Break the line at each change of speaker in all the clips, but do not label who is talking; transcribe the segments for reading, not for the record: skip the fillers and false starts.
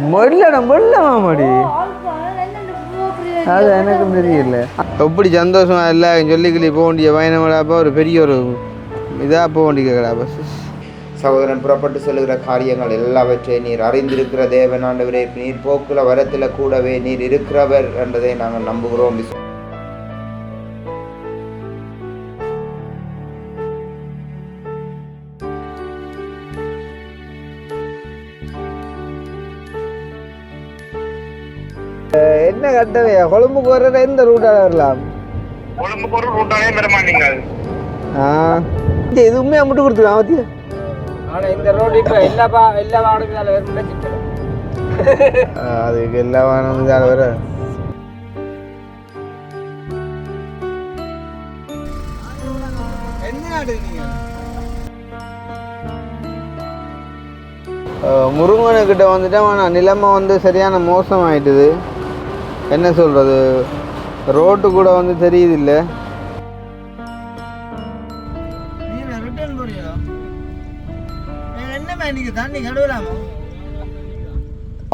மாமாடி அது எனக்கும் தெரியல. எப்படி சந்தோஷமா இல்லை சொல்லிக்கிளி போக வேண்டிய பயணமாடாப்பா ஒரு பெரிய ஒரு இதாக போக வேண்டிய பஸ்.
சகோதரன் புறப்பட்டு செல்கிற காரியங்கள் எல்லாவற்றையும் நீர் அறிந்திருக்கிற தேவன் ஆண்டவரே, நீர் போக்குல வரத்தில் கூடவே நீர் இருக்கிறவர் என்றதை நாங்கள் நம்புகிறோம்.
என்ன கட்டவையா கொழும்புக்கு வர்ற எந்த ரூட்டால வரலாம்?
கொழும்புக்கு ஒரு ரூட்டாலே பெருமா நீங்கள்
எதுவுமே அம்பிட்டு கொடுத்துருக்கான் அவத்தியா.
ஆனால் இந்த ரோடு இப்போ எல்லா வாகனத்தால் வரும்.
அதுக்கு எல்லா வாகனத்தால் வர முருங்கனுக்கிட்ட வந்துட்டா நிலைமை வந்து சரியான மோசம் ஆயிட்டுது. என்ன சொல்கிறது, ரோட்டு கூட வந்து தெரியுது இல்லை.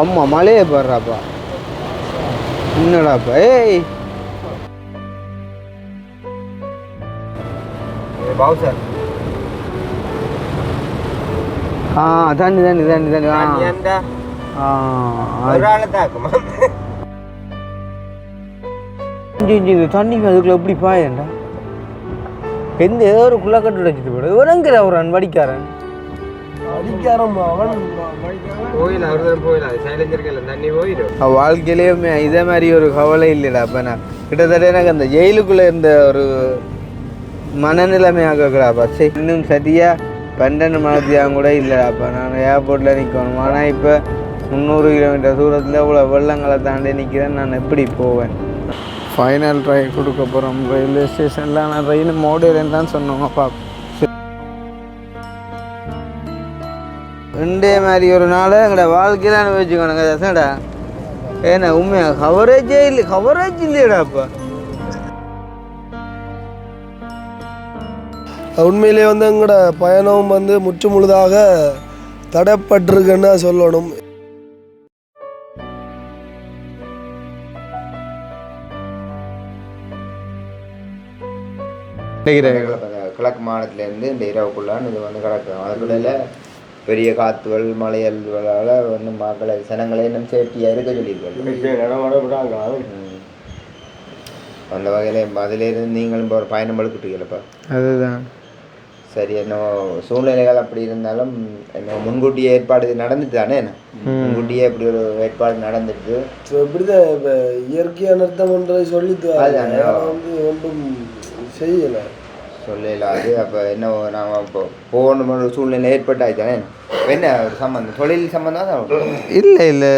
ஆமாம் மழையை பாடுறாப்பா. என்னடாப்பா ஏய்
பாபு சார்,
தண்ணி தண்ணி தண்ணி தண்ணி தண்ணி அதுக்குள்ள எப்படி பாயண்டா எந்த ஏதோ ஒரு குள்ள கட்டு வச்சுட்டு போட இவரங்கிற அவன் வடிக்காரன் வாழ்க்கையிலேயுமே இதே மாதிரி ஒரு கவலை இல்லைடா. அப்ப நான் கிட்டத்தட்ட எனக்கு அந்த ஜெயிலுக்குள்ள இருந்த ஒரு மனநிலைமை ஆகக்கூடாப்பா. சரி இன்னும் சரியா 12 மணித்தியாகம் கூட இல்லைடாப்பா. நான் ஏர்போர்ட்டில் நிற்கணும். ஆனால் இப்போ 300 கிலோமீட்டர் தூரத்தில் இவ்வளோ வெள்ளங்களை தாண்டி நிற்கிறேன். நான் எப்படி போவேன்? ஃபைனல் ட்ரை கொடுக்க போகிறோம் ரயில்வே ஸ்டேஷனில். நான் ரயில் மோடேன்னு தான் சொன்னோங்கப்பா. ரெண்டே மாதிரி ஒரு நாள் எங்களோட வாழ்க்கையில் அனுபவிச்சுக்கணுங்க தசடா. ஏன்னா உண்மையாக கவரேஜ் இல்லையடாப்பா.
உண்மையிலே வந்து எங்களோட பயணம் வந்து முற்று முழுதாக தடைப்பட்டிருக்குன்னு சொல்லணும்.
கிழக்கு மாநிலத்திலேருந்து இந்த இரவுக்குள்ளான்னு இது வந்து கிடக்கும். அதுக்குள்ள பெரிய காற்றுகள் மலையல்களால் வந்து மக்களை ஜனங்களை இன்னும் சேஃப்டியாக இருக்க சொல்லியிருக்காங்க. அந்த வகையில் அதிலேருந்து நீங்களும் இப்போ ஒரு பயணம் எடுக்கிட்டீங்களப்பா.
அதுதான்
சரி. என்ன சூழ்நிலைகள் அப்படி இருந்தாலும் என்ன முன்கூட்டியே ஏற்பாடு நடந்துட்டு தானே? என்ன முன்கூட்டியே இப்படி ஒரு ஏற்பாடு நடந்துட்டு
இப்படிதான் இப்போ இயற்கையாக நிறுத்தம் ஒன்றை சொல்லிட்டு வந்து ஒன்றும் செய்யலை
சொல்லலாம். அது அப்போ என்ன நாம் இப்போ போகணும் ஒரு சூழ்நிலை ஏற்பட்டாச்சுதானே? என்ன ஒரு சம்மந்தம் தொழில் சம்மந்தம் தான்
இல்லை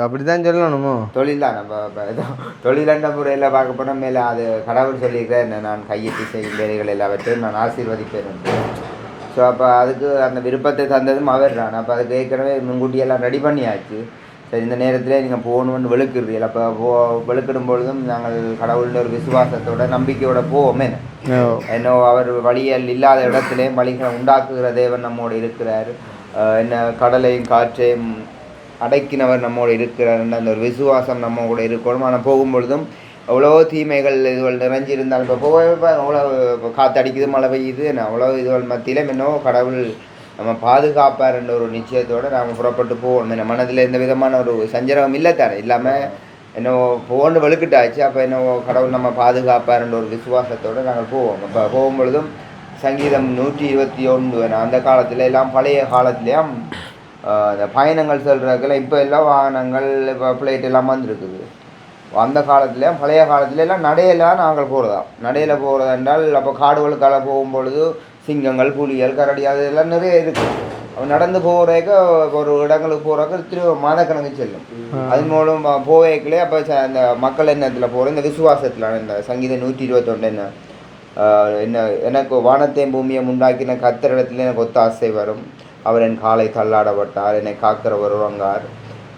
அப்படி தான் சொல்லணுமோ.
தொழில் தான் நம்ம இப்போ தொழிலண்ட முறையில் பார்க்க போனால் மேலே அது கடவுள் சொல்லியிருக்கேன். என்ன நான் கையெட்டி செய்யும் வேலைகள் எல்லாவற்றையும் நான் ஆசீர்வதிப்பேன். ஸோ அப்போ அதுக்கு அந்த விருப்பத்தை தந்ததும் அவர் தான். அப்போ அதுக்கு ஏற்கனவே முன்கூட்டியெல்லாம் ரெடி பண்ணியாச்சு. சரி இந்த நேரத்தில் நீங்கள் போகணுன்னு வெளுக்குறீர்கள். அப்போ வெளுக்கிடும் பொழுதும் நாங்கள் கடவுள்கிட்ட ஒரு விசுவாசத்தோட நம்பிக்கையோட போவோமே. என்ன அவர் வழியல் இல்லாத இடத்திலே வழிகளை உண்டாக்குகிற தேவன் நம்மோடு இருக்கிறார். என்ன கடலையும் காற்றையும் அடைக்கினவர் நம்மோடு இருக்கிறாருன்ற அந்த ஒரு விசுவாசம் நம்ம கூட இருக்கணும். ஆனால் போகும்பொழுதும் அவ்வளோ தீமைகள் இதுகள் நிறைஞ்சிருந்தாலும் இப்போ போக அவ்வளோ காற்றடிக்குது, மழை பெய்யுது, அவ்வளோ இதுகள் மத்தியிலும் என்னவோ கடவுள் நம்ம பாதுகாப்பார் என்ற ஒரு நிச்சயத்தோடு நாம் புறப்பட்டு போவோம். என்ன மனதில் எந்த விதமான ஒரு சஞ்சரகம் இல்லை தானே இல்லாமல் என்னவோ போன்னு வெளுக்கிட்டாச்சு. அப்போ என்னவோ கடவுள் நம்ம பாதுகாப்பார் என்ற ஒரு விசுவாசத்தோடு நாங்கள் போவோம். அப்போ போகும்பொழுதும் சங்கீதம் 121 அந்த காலத்தில் எல்லாம் பழைய காலத்துலேயும் இந்த பயணங்கள் செல்றதுக்கெல்லாம் இப்போ எல்லாம் வாகனங்கள் இப்போ ஃப்ளைட் எல்லாம் வந்துருக்குது. அந்த காலத்துலேயும் பழைய காலத்துலலாம் நடையெல்லாம் நாங்கள் போகிறதா. நடையில் போகிறது என்றால் அப்போ காடுகளுக்கால போகும்பொழுது சிங்கங்கள், புலிகள், கரடி அதெல்லாம் நிறைய இருக்குது. அவன் நடந்து போகிறக்க ஒரு இடங்களுக்கு போகிறக்கு திரும்ப மாதக்கணக்கு செல்லும். அது மூலம் போவேக்கிலே அப்போ அந்த மக்கள் எண்ணத்தில் போகிற இந்த விசுவாசத்தில் இந்த சங்கீதம் 121 என்ன எனக்கு வானத்தையும் பூமியை உண்டாக்கின கர்த்தரிடத்தில் எனக்கு ஒத்தாசை வரும். அவர் என் காலை தள்ளாடப்பட்டார். என்னை காக்கிறவர் உறங்கார்.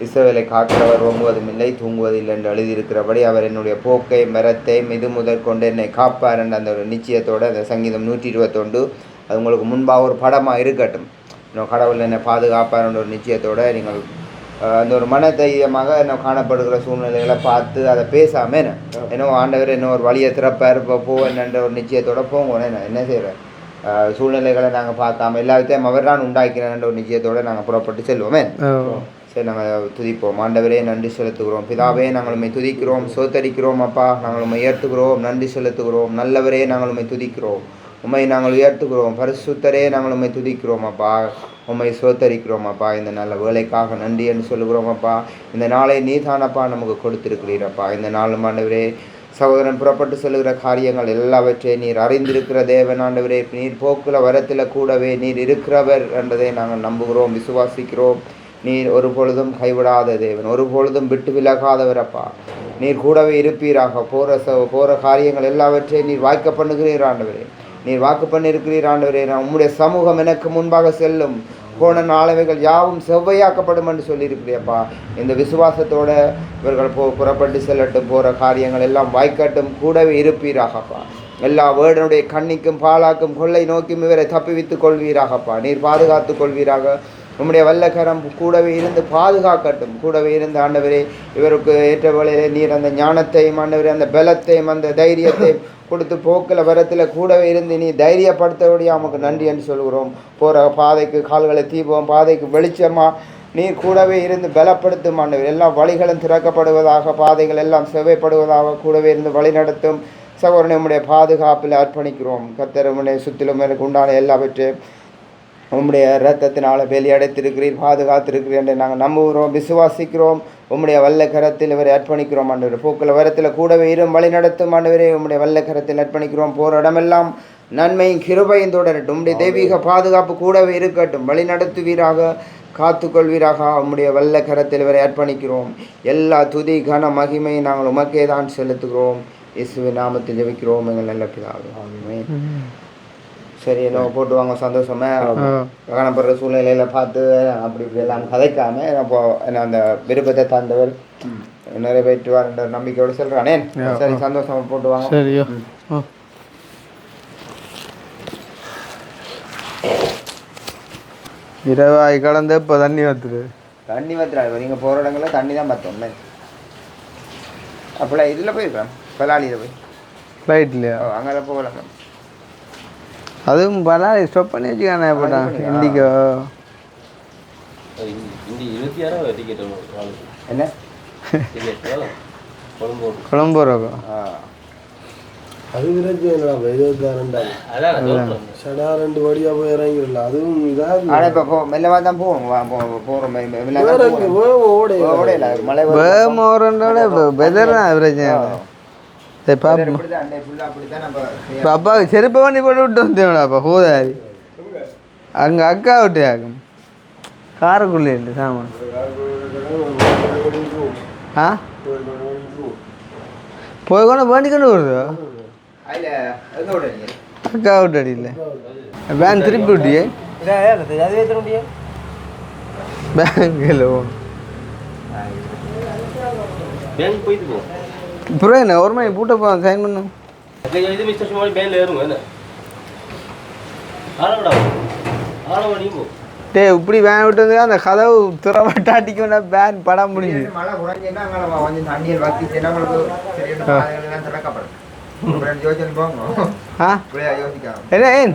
இஸ்ரவேலை காக்கிறவர் ஓங்குவதும் இல்லை தூங்குவதில்லை என்று எழுதியிருக்கிறபடி அவர் என்னுடைய போக்கை மரத்தையும் இது முதற் கொண்டு என்னை காப்பார் என்ற அந்த ஒரு நிச்சயத்தோடு அந்த சங்கீதம் 121 அது உங்களுக்கு முன்பாக ஒரு படமாக இருக்கட்டும். இன்னும் கடவுள் என்னை பாதுகாப்பார் என்ற ஒரு நிச்சயத்தோடு நீங்கள் அந்த ஒரு மன தைரியமாக என்ன காணப்படுகிற சூழ்நிலைகளை பார்த்து அதை பேசாமல் என்ன ஆண்டவர் என்ன ஒரு வழியை திறப்பார் போ என்னன்ற ஒரு நிச்சயத்தோட போங்க என்ன செய்கிறேன் சூழ்நிலைகளை நாங்கள் பார்க்காம எல்லாத்தையும் அவர் தான் உண்டாக்கிறேன்ற ஒரு நிச்சயத்தோடு நாங்கள் புறப்பட்டு செல்வோமே. சரி, நாங்கள் துதிப்போம். ஆண்டவரே நன்றி செலுத்துகிறோம். பிதாவே நாங்கள் உண்மை துதிக்கிறோம், சோத்தரிக்கிறோம். அப்பா நாங்கள் உண்மை உயர்த்துகிறோம், நன்றி செலுத்துகிறோம். நல்லவரே நாங்கள் உண்மை துதிக்கிறோம், உண்மை நாங்கள் உயர்த்துகிறோம். பரிசுத்தரே நாங்கள் உண்மை துதிக்கிறோம் அப்பா, உண்மை சோத்தரிக்கிறோம் அப்பா. இந்த நல்ல வேலைக்காக நன்றி என்று சொல்லுகிறோம் அப்பா. இந்த நாளை நீதானப்பா நமக்கு கொடுத்திருக்கிறீரப்பா. இந்த நாளும் ஆண்டவரே சகோதரன் புறப்பட்டு செல்கிற காரியங்கள் எல்லாவற்றையும் நீர் அறிந்திருக்கிற தேவன் ஆண்டவரே. நீர் போக்குல வரத்தில் கூடவே நீர் இருக்கிறவர் என்றதை நாங்கள் நம்புகிறோம், விசுவாசிக்கிறோம். நீர் ஒரு பொழுதும் கைவிடாத தேவன், ஒரு பொழுதும் விட்டு விலகாதவரப்பா. நீர் கூடவே இருப்பீராக. போகிற காரியங்கள் எல்லாவற்றையும் நீர் வாய்க்க பண்ணுகிறீர் ஆண்டவரே. நீர் வாக்கு பண்ணியிருக்கிறீர் ஆண்டவரே. நான் உம்முடைய சமூகம் எனக்கு முன்பாக செல்லும், போன நாளவைகள் யாவும் செவ்வையாக்கப்படும் என்று சொல்லியிருக்கிறேப்பா. இந்த விசுவாசத்தோடு இவர்கள் புறப்பட்டு செல்லட்டும், போகிற காரியங்கள் எல்லாம் வாய்க்கட்டும், கூடவே இருப்பீராகப்பா. எல்லா வேடனுடைய கண்ணிக்கும் பாலாக்கும் கொள்ளை நோக்கியும் இவரை தப்பிவித்துக் கொள்வீராகப்பா. நீர் பாதுகாத்து கொள்வீராக. உம்முடைய வல்லக்கரம் கூடவே இருந்து பாதுகாக்கட்டும், கூடவே இருந்து ஆண்டவரே இவருக்கு ஏற்ற வேளையிலே நீர் அந்த ஞானத்தையும் ஆண்டவரே அந்த பலத்தையும் அந்த தைரியத்தையும் கொடுத்து போக்கில் வரத்தில் கூடவே இருந்து நீ தைரியப்படுத்தபடியாக நமக்கு நன்றி என்று சொல்கிறோம். போகிற பாதைக்கு கால்களை தீபம், பாதைக்கு வெளிச்சமாக நீர் கூடவே இருந்து பலப்படுத்தும் ஆண்டவர். எல்லா வழிகளும் திறக்கப்படுவதாக, பாதைகள் எல்லாம் செவ்வைப்படுவதாக கூடவே இருந்து வழி நடத்தும் சகோதரனை உம்முடைய பாதுகாப்பில் அர்ப்பணிக்கிறோம். கர்த்தர் உம்முடைய சுற்றிலும் எனக்கு உண்டான எல்லாவற்றையும் உம்முடைய இரத்தத்தினால் வெளியடைத்திருக்கிறீர், பாதுகாத்திருக்கிறீர் என்று நாங்கள் நம்புகிறோம், விசுவாசிக்கிறோம். உம்முடைய வல்ல கரத்தில் இவரை அர்ப்பணிக்கிறோம் ஆண்டவர். போக்கில் வரத்தில் கூடவே இரும் வழி நடத்தும் ஆண்டவரே. உம்முடைய வல்ல கரத்தில் அர்ப்பணிக்கிறோம். போகிற இடமெல்லாம் நன்மையும் கிருபையும் தொடரட்டும். உம்முடைய தெய்வீக பாதுகாப்பு கூடவே இருக்கட்டும். வழி நடத்துவீராக, காத்துக்கொள்வீராக. உம்முடைய வல்ல கரத்தில் இவரை அர்ப்பணிக்கிறோம். எல்லா துதி கன மகிமையை நாங்கள் உமக்கே தான் செலுத்துகிறோம். இயேசுவின் நாமத்தில் ஜெபிக்கிறோம் எங்கள் நல்ல பிதாவே. ஆமென். சரி, என்ன போட்டு வாங்க சந்தோஷமா காணப்படுற சூழ்நிலையில பார்த்து அப்படி இப்படி எல்லாம் கதைக்காம அப்போ என்ன அந்த விருப்பத்தை தந்தவர் நிறைவேற்றுவார் என்ற நம்பிக்கையோடு சொல்றானே. சரி, சந்தோஷமா போட்டு வாங்க.
சரியோ. இரவாய் கடந்து இப்போ தண்ணி வத்துது.
தண்ணி வத்துறாரு. நீங்கள் போகிற இடங்களில் தண்ணி தான் பார்த்தோம். அப்போலாம் இதில் போயிருக்கேன், பலாலியில் போய்
ஃப்ளைட்லையா?
அங்கே போகலாம்.
அதுவும் பலாலி ஸ்டாப் பண்ணி வச்சுக்கானே போட்டான். இண்டிகோ
என்ன
கொழம்பு இருக்கும்.
அது விரைச்சு 22 சடா 2 வழியாக போய் இறங்கிடல. அதுவும் இதாக
ஆனால் இப்போ மெல்லமாக தான் போகிறோம். மழை
வேமோரண்டோட வெதர்னா பிரச்சனை. அப்பாவுக்கு செருப்பை பண்ணி போட்டு விட்டு வந்தேன்டாப்பா ஹோதாரி. அங்கே அக்கா விட்டு ஆகும் காருக்குள்ளே இல்லை சாமான். ஆ போய் கொண்டு வேண்டிக்கொண்டு வருதோ அக்கா விட்டு அடியில் பேங்க் திருப்பி விட்டியே பேங்கில் அப்புறம் என்ன ஒரு மணி பூட்ட போ சைன் பண்ணும். டே இப்படி வேன் விட்டு வந்து அந்த கதவு திறவட்ட அடிக்கணும்னா பேன் படம் முடிஞ்சு. என்ன ஏன்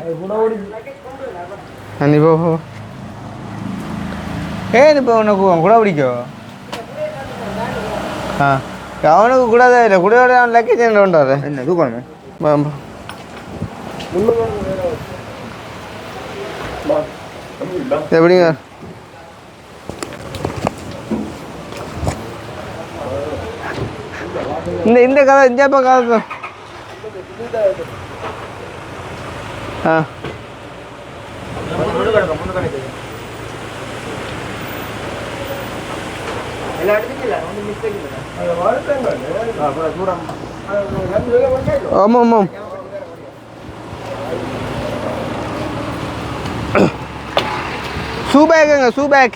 நீ போ ஏன் இப்போ உனக்கு கூட பிடிக்கும். ஆ அவனுக்கு கூடாதே இல்லை கூட அவன் லக்கேஜ் என்ன பண்ணுறாரு.
என்ன தூக்கணும்
எப்படிங்க இந்த கதை இஞ்சாப்பா கதை. ஆ ஆமாம் ஆமாம். ஷூ பேக்குங்க ஷூ பேக்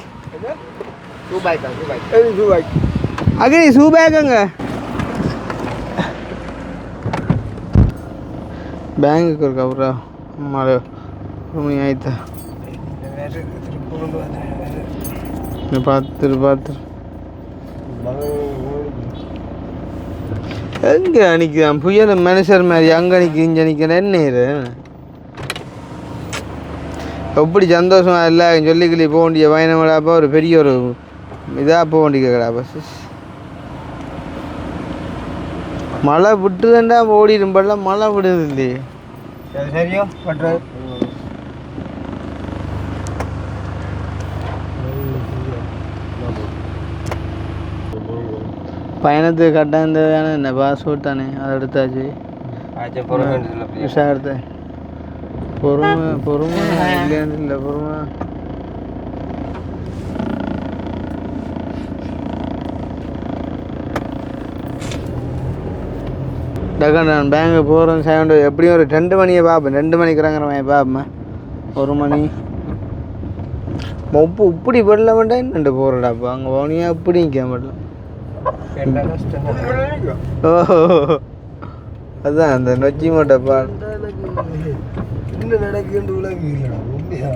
அக்னி ஷூ பேக்குங்க. பேங்குக்கு இருக்கா அப்புறம் மழை ஆயிடுத்தா பார்த்து எங்கே நிற்கிறான் புயல் மனுஷர் மாதிரி அங்கே நிற்க இங்கே நிற்கிறேன் என்ன இது எப்படி சந்தோஷமா எல்லாம் சொல்லிக்கிளி போக வேண்டிய பயணமாடாப்பா ஒரு பெரிய ஒரு இதாக போக வேண்டியதாப்பா மழை விட்டுதாண்டா ஓடிடும்பெல்லாம் மழை விடுது இல்லையே
சரியோ பட்டு
பயணத்துக்கு கட்டாயம் தேவையான என்ன பாஸ்போர்ட் தானே அதை எடுத்தாச்சு விசா எடுத்தேன் பொறுமை இல்லைன்னு இல்லை பொறுமை டக்கா நான் பேங்க்கு போகிறேன் சேவன் எப்படியும் ஒரு 2 மணியை பார்ப்பேன் 2 மணிக்குறாங்கிறவன் பார்ப்பேன் 1 மணி இப்படி படல வேண்டாம் என்னண்டு போகிறடாப்பா அங்கே போனியா இப்படி நிற்க மாட்டேன் ஓஹோ அதான் அந்த நொச்சி மூட்டைப்பா
என்ன நடக்குன்னு உலகம் இல்லைடா உண்மையா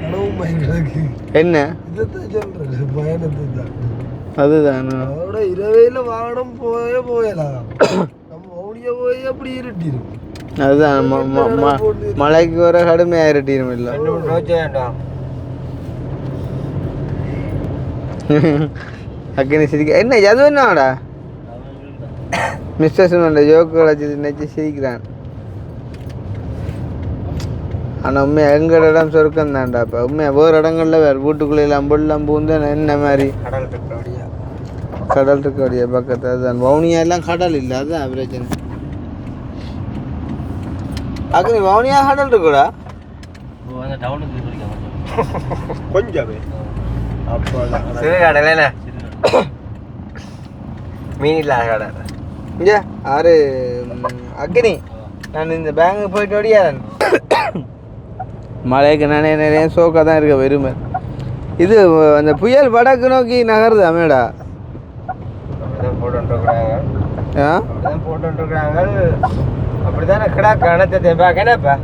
கனவும் பயங்கரக்கு
என்ன
இதைத்தான் சொல்கிறேன் பயணத்தை தான்
அதுதான்
அதோட இரவையில் வாகனம் போயலாம் நம்ம மௌனியா போய் அப்படி இருட்டிடும்
அதுதான் மழைக்கு வர கடுமையாக இருட்டிடும் இல்லை அக்கனி சிரிக்க என்ன அது என்னடா மிஸ்டர் சுமண்ட ஜோக்கு வச்சு நினச்சி சிரிக்கிறான் ஆனால் உண்மையாக எங்கள் இடம் சொருக்கம் தான்டாப்பா உண்மையாக வேறு இடங்கள்ல வேறு வீட்டுக்குள்ளே எல்லாம் பொல்லாம் பூந்து என்ன மாதிரி கடல் இருக்க அப்படியே பக்கத்து அதுதான் வவுனியா எல்லாம் கடல் இல்லை அதுதான் பிரச்சனை அக்கனி வவுனியா கடல் இருக்குடா
கொஞ்சம் சிறு கடை என்ன மீன் இல்லாத கடை
இங்கே ஆறு அக்னி நான் இந்த பேங்க்கு போயிட்டு ஓடியாரன் மழைக்கு நிறைய சோக்காக தான் இருக்க வெறுமை இது அந்த புயல் வடக்கு நோக்கி நகருது அமேடா
போட்டுருக்குறாங்க அப்படித்தானே கிடா கணத்தை பார்க்கணப்பா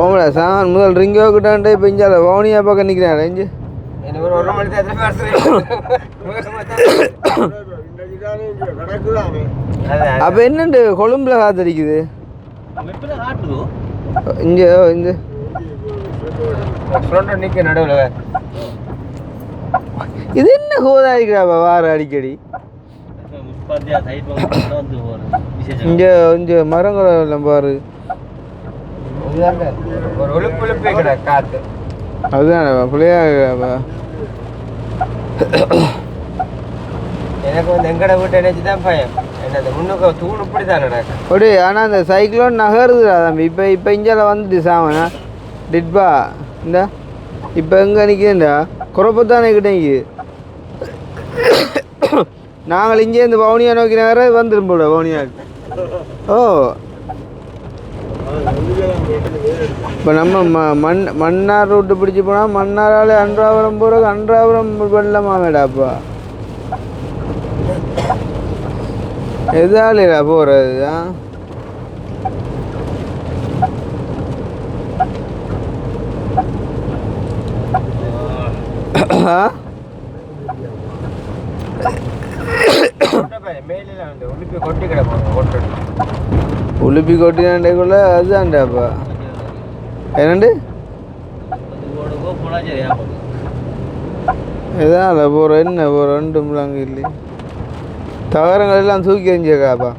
ஓமடா சாமான் முதல் ரிங்கோ கிட்டான்ட்டு இப்போ இஞ்சால வவுனியா பக்கம் நிற்கிறேன் ரெஞ்சு
எனக்கு ஒரு 1 மணி
அப்போ என்னண்டு கொழும்புல காத்தடிக்குது இங்கே இந்த
நிற்க நடுவில்
இது என்ன கோதாரிக்கிறாப்பா வார அடிக்கடி இங்கே கொஞ்சம் மரங்கள் எல்லாம் பாரு
ஒரு ஒழுப்பு காத்து
அதுதான் பிள்ளையாப்பா
எனக்கு வந்து எங்கட வீட்டை நினைச்சு தான் பயம் என்னது முன்னுக்கு தூண் இப்படி தான் நடக்கும்
அப்படி ஆனால் அந்த சைக்ளோன் நகருதுடா தம்பி இப்போ இஞ்சால வந்துட்டு சாமனா டிட்பா இந்த இப்போ எங்கே நிற்கிறேன்டா குறப்பத்தானே கிட்டேங்க நாங்கள் இங்கேருந்து வவுனியா நோக்கி நகர வந்துடும் போட வவுனியாவுக்கு ஓ இப்போ நம்ம மன்னார் ரூட்டு பிடிச்சி போனால் மன்னாரால் அன்றாபுரம் போகிறக்கு அன்றாபுரம் வெள்ளமாமேடாப்பா எதாலேடா போகிறது உளுப்பி கொட்டினாண்டேக்குள்ள அதுதான்டாப்பா என்னண்டு எதால போகிற என்ன போகிற 2 முழங்கு இல்லையே தகரங்கள் எல்லாம் தூக்கி எறிஞ்சிருக்காப்பா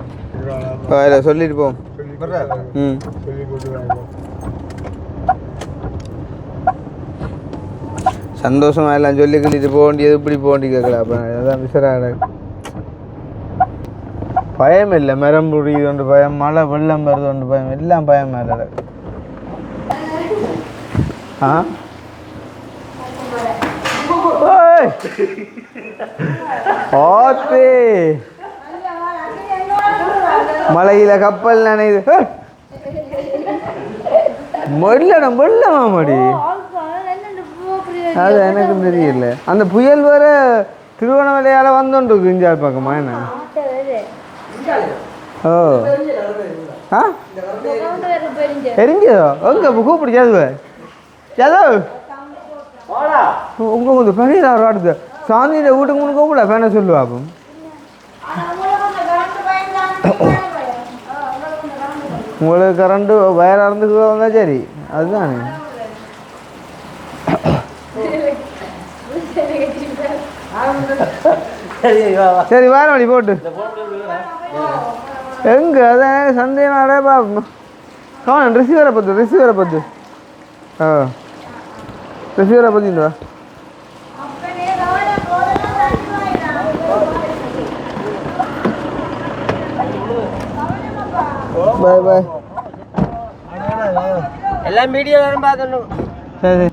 அதில் சொல்லிட்டு போம் ம் சந்தோஷமா எல்லாம் சொல்லி கிள்ளிட்டு போக வேண்டியது இப்படி போக வேண்டி கேட்கலாப்பா அதான் விசராட பயம் இல்லை மரம் புரியுது ஒன்று பயம் மழை வெள்ளம் வருது ஒன்று பயம் எல்லாம் பயம் மேலே ஆ ஓத்தே மலையில கப்பல் நினைது வெள்ளம் வெள்ளமாமடி அது எனக்கும் தெரியல அந்த புயல் வேற திருவண்ணாமலையால வந்துருக்கு இஞ்சால் பக்கமா என்ன ஓ ஆ எரிஞ்சதோ எங்க கூப்பிடு ஜாதுவ ஜாதவ் உங்க கொஞ்சம் ஃபேனே ஆடுது சாந்தியோட வீட்டுக்கு முன்னுக்கு கூட ஃபேனை சொல்லுவா அப்போ உங்களுக்கு கரண்ட்டு வயராக இருந்து வந்தால் சரி அதுதானே சரி வேற வழி போட்டு எங்க அதான் சந்தேகம் அடைய பார்ப்போம் காணும் ரிசீவரை பத்து ஆ ரிசீவரை பற்றிங்களா பாய் பாய்
எல்லாம் வீடியோ வரும் பார்க்கணும்
சரி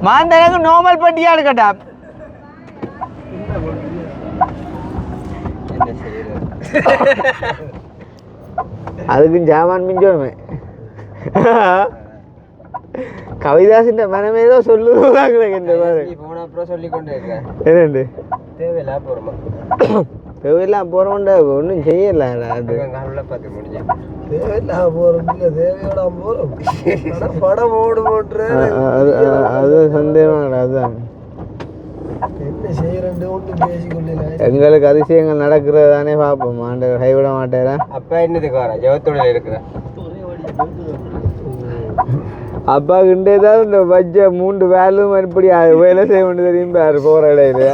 மாந்தனக்கு நார்மல் பட்டியா இருக்கட்டா அதுக்கும் ஜாமான் மிஞ்சோமே கவிதாசின் மனமே ஏதோ சொல்லுவாங்களே இந்த மாதிரி
போன அப்புறம் சொல்லி கொண்டு இருக்கேன்
என்னண்டு
தேவையில்லா போகிறோமா
தேவையெல்லாம் போகிறோம்டா ஒன்றும் செய்யல அது
பார்த்து முடிஞ்சேன்
தேவையில்லாம போறோம் இல்ல தேவையோட போறோம் படம் ஓடு போட்டு
அது சந்தேகமாடா அதுதான்
என்ன செய்யறேன் ஒன்றும் பேசிக்கொள்ள
எங்களுக்கு அதிசயங்கள் நடக்கிறது தானே பார்ப்போம் ஆண்டவர் கைவிட மாட்டேரா
அப்பா என்னதுக்கு வரேன் ஜெவத்தோட இருக்கிறேன்
அப்பா கிட்டே தான் இந்த வச்ச 3 வேலும் மறுபடி வேலை செய்ய வேண்டியது தெரியும் பாரு போகிற இடையில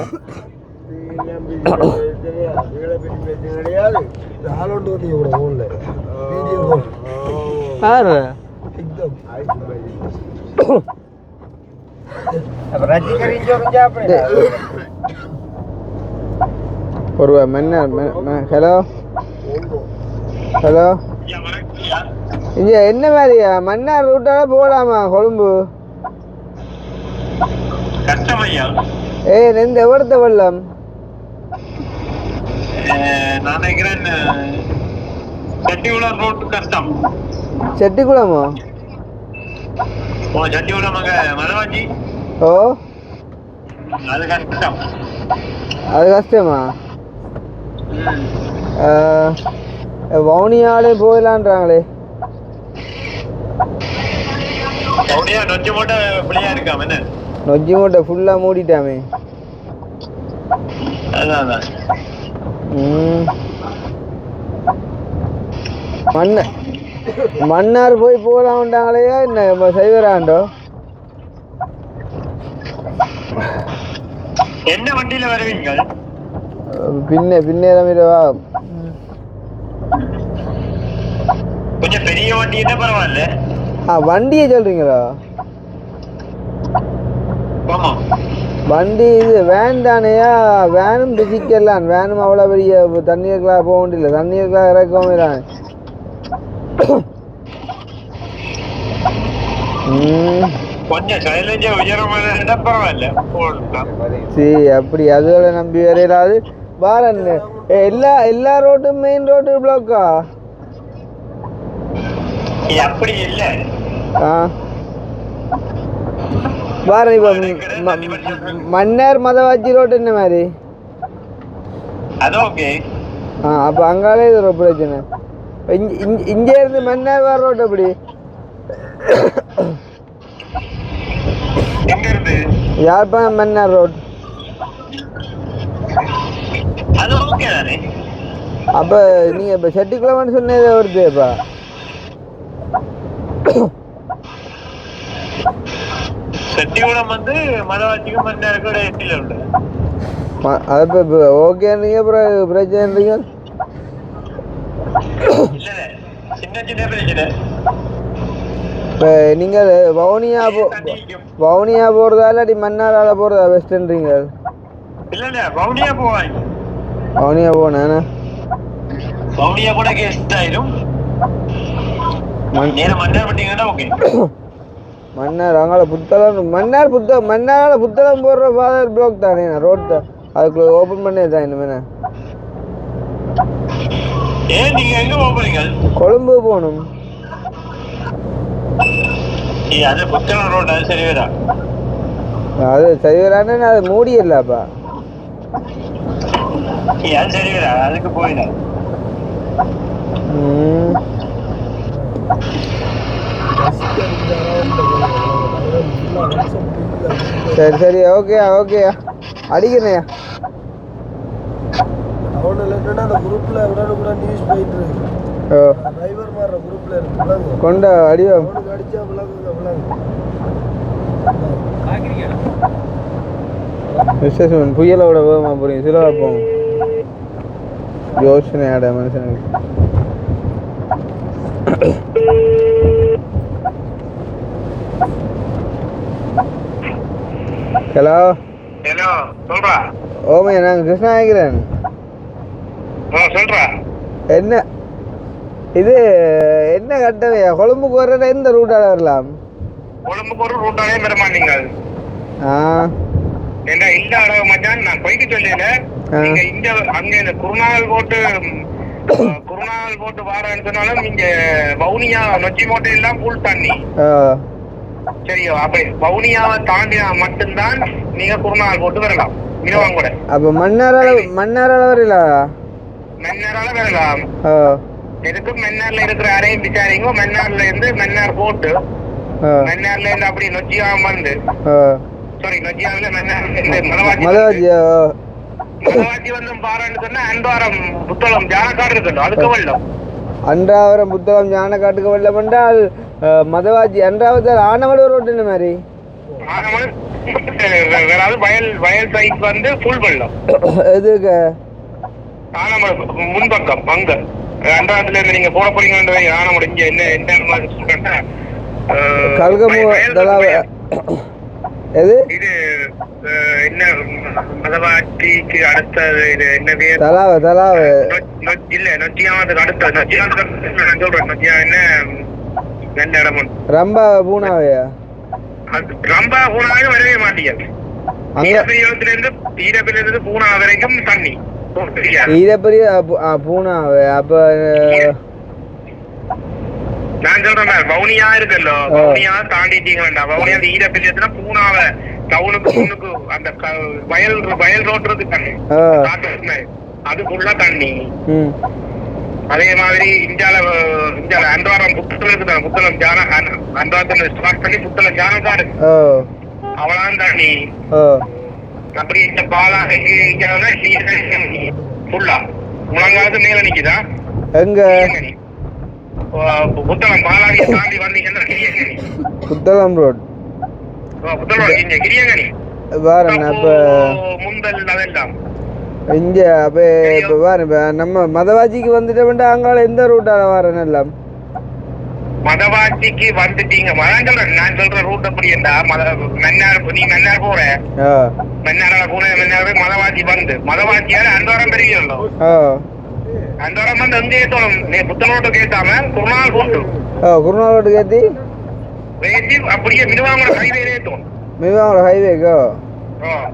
ஒரு ஹலோ ஹலோ இங்கே என்ன மாதிரியா மன்னார் ரூட்டால போகலாமா கொழும்பு எந்த எவ்வளத்த வெள்ளம்
நான் நினைக்கிறேன் செட்டிகுளம் ரோட்டு கஷ்டம்
செட்டிக்குளமோ
செட்டிகுளம் அங்க மதவாஞ்சி
ஓ
அது கஷ்டம்
அது கஷ்டமா வவுனியாலே போயிடலான்றாங்களே
நொச்சி மூட்டை பிள்ளையா இருக்காம என்ன
நொச்சி மூட்டை ஃபுல்லாக மூடிட்டாமே
அதான்
மன்னார் போய் போகலாம்ட்டாங்களையா என்ன செய்வராண்டோ
என்ன வண்டியில வருவீங்க
பின்னேதா
கொஞ்சம் பெரிய வண்டி என்ன பரவாயில்ல
வண்டியை சொல்றீங்களா
ஆமா
வண்டி இது வேன் தானேயா வேனும் பிசிக்கலாம் வேனும் அவ்வளோ பெரிய தண்ணீருக்கெல்லாம் போக வேண்டியதில்லை தண்ணீருக்கெல்லாம் இறக்கவே தானே
கொஞ்சம் சைலஞ்சா உயரமான பரவாயில்ல
சரி அப்படி அதோட நம்பி வரையிலாது பாரன் எல்லா ரோட்டும் மெயின் ரோட்டு பிளாக்கா
அப்படி இல்ல
பாரன் இப்போ மன்னார் மதவாச்சி ரோட்டு என்ன மாதிரி
அது ஓகே
அப்போ அங்காலே இது ஒரு பிரச்சனை இங்கே இருந்து மன்னார் வர ரோட்டு எப்படி
எங்க இருந்து
யாழ்ப்பாணம் மன்னார் ரோட்
அது ஓகே தானே
அப்போ நீங்கள் இப்போ செட்டிக்குளம்னு சொன்னது வருது இப்போ
செட்டிகுளம் வந்து மதவாச்சிக்கும் மன்னாருக்கு இடையில உண்டு
அது இப்போ ஓகேன்றீங்க அப்புறம் பிரச்சனைன்றீங்க
இல்ல சின்ன சின்ன பிரச்சனை
இப்போ நீங்கள் வவுனியா போகிறதா இல்லாட்டி மன்னாரால் போகிறதா பெஸ்ட்டுன்றீங்க
இல்ல வவுனியா போவாங்க
வவுனியா போனேண்ணா
வவுனியா கூட கேஸ் ஆயிடும் நேரம் மன்னார் பண்ணிங்கன்னா ஓகே
மன்னார் அங்கால புத்தளம் மன்னாரால் புத்தளம் போடுற ஃபாதர் பிளாக் தானே ரோட் அதுக்குள்ள ஓப்பன் பண்ணே தான் இனிமேண்ணா
ஏன் நீங்க எங்க போறீங்க
கொழும்பு போகணும்
அது புத்தளம் ரோட் அது சரி வரா
அது சரி வரான்னு அது மூடிடலாப்பா
அது சரி வரா அதுக்கு போயிடா
ரசிகர்
சரி சரி ஓகேயா ஓகேயா அடிக்கிறேயா.
அவனில் என்னன்னா அந்த குரூப்பில் கூட நியூஸ் போயிட்டு இருக்கு.
ஓ
டிரைவர் மாற குரூப்பில் இருக்கு.
கொண்ட அடியோ
அவனுக்கு அடிச்சா விளங்குங்க.
விசேஷம் புயலோட வேகமா போறீங்க சில வைப்போம் யோசனை ஆட மனுஷனுக்கு. ஹலோ
ஹலோ சொல்றா.
ஓமே நான் கிருஷ்ணா ஆகிறேன்.
சொல்றா.
என்ன இது என்ன கட்டவையா கொழும்புக்கு வர்ற எந்த ரூட்டால வரலாம்?
கொழும்புக்கு ஒரு ரூட்டாலே வர மாட்டீங்க.
ஆ
என்ன இல்ல அழக மச்சான் நான் போய்க்கு சொல்லல. நீங்க இந்த அங்க இந்த குருநாள் போட்டு வாரன்னு சொன்னாலும் நீங்க வவுனியா நொச்சி மூட்டை எல்லாம் ஃபுல் தண்ணி. சரியோ அப்ப வவுனியாவை தாண்டினா மட்டும்தான் நீங்க குருநாள் போட்டு வரலாம். மினவாங்க கூட
அப்ப மன்னாரால வரல.
மன்னாரால வரலாம். எதுக்கு மன்னார்ல இருக்கிற அறையும் விசாரிங்க. மன்னார்ல இருந்து மன்னார் போட்டு மன்னார்ல இருந்து அப்படி நொச்சியாம வந்து சாரி நொச்சியாவில மன்னார்ல இருந்து மலவாச்சி வந்து பாருன்னு சொன்னா அன்றாரம் புத்தளம் ஜானக்காடு இருக்கட்டும் அதுக்கு வெள்ளம்.
அன்றாவரம் புத்தகம் ஞானக்காட்டுக்கு வெள்ளம் என்றால் மதவாஜி அன்றாவது ஆனவள ரோட்டு இந்த மாதிரி
வேறாவது வயல் சைட் வந்து ஃபுல் வெள்ளம்.
எதுக்கு
ஆனமலை முன்பக்கம் அங்க அன்றாவதுல இருந்து நீங்க போட போறீங்க. ஆனமலை இங்க என்ன
கல்கமு எது
இது என்ன மதவாச்சிக்கு அடுத்தது இது என்ன பேர்?
தலாவ
இல்ல நொச்சியாவதுக்கு அடுத்தது நான் சொல்றேன். நொச்சியா என்ன நல்ல இடம்
ரம்பா பூனாவையா?
ரம்பா பூனாவே வரவே மாட்டேங்குது. ஈரப்பில இருந்து பூனா வரைக்கும் தண்ணி
ஈரப்பெரிய பூனாவே. அப்ப
நான் சொல்றேன் வவுனியா இருக்குல்லோ வவுனியா தாண்டிட்டீங்க வேண்டாம். வவுனியா ஈரப்பில பூனாவை டவுனுக்கு முன்னுக்கு அந்த வயல் ரோட் இருக்கு தண்ணி அது ஃபுல்லா தண்ணி. அதே மாதிரி இந்தியால அன்றாடம் புத்தளம் இருக்குதான் புத்தளம் அன்றாடத்துல ஸ்டார்ட் பண்ணி புத்தளம் ஜானக்காடு அவளாம் தண்ணி. அப்படி இந்த பாலாக ஃபுல்லா முழங்காவது மேல நிக்குதா
எங்க
புத்தளம் பாலாவியை தாண்டி வந்தீங்கன்னா
புத்தளம் ரோட்
புத்தளம் இங்க கிரியங்கனி
வாரன். அப்ப
முந்தல் அதெல்லாம்
இங்க அப்ப இப்ப வாரு நம்ம மதவாஜிக்கு வந்துட்டு வேண்டாம். அங்கால எந்த ரூட்டால வாரன் எல்லாம்
மதவாச்சிக்கு வந்துட்டீங்க. நான் சொல்ற ரூட் அப்படி இருந்தா மன்னார் நீ மன்னார் போற மன்னார போன மன்னார் மதவாச்சி வந்து மதவாச்சியால அந்தோரம் பெரியோ அந்தோரம் வந்து எங்க ஏத்தோம் புத்தனோட்டு கேட்டாம குருநாள் போட்டு
குருநாளோட்டு ஏத்தி
அப்படியே மினுவாங்க ஹைவேல ஏத்தோம்.
மினுவாங்க ஹைவேக்கோ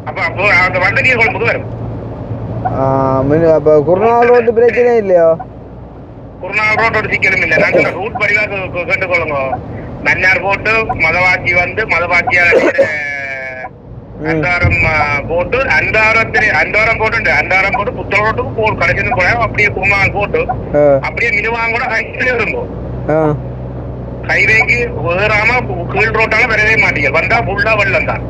அப்ப அந்த வண்டி நீர் கொழும்புக்கு வரும்.
அப்ப குருநாள் ரோட்டு பிரச்சனை இல்லையோ?
குருநாள் ரோட்டோட சிக்கலும் இல்லை. நாங்கள் ரூட் படிவா கேட்டுக்கொள்ளுங்க. மன்னார் போட்டு மதவாச்சி வந்து மதவாச்சியால அந்தாரம் போட்டு அந்தாரம் போட்டு புத்தள ரோட்டுக்கு போ கடைசி போல அப்படியே குருநாள் போட்டு அப்படியே மினுவாங்க கூட ஹைவே இருக்கும். ஹைவேக்கு வேறாம கீழ் ரோட்டால வரவே மாட்டீங்க. வந்தா ஃபுல்லா வெள்ளம் தான்.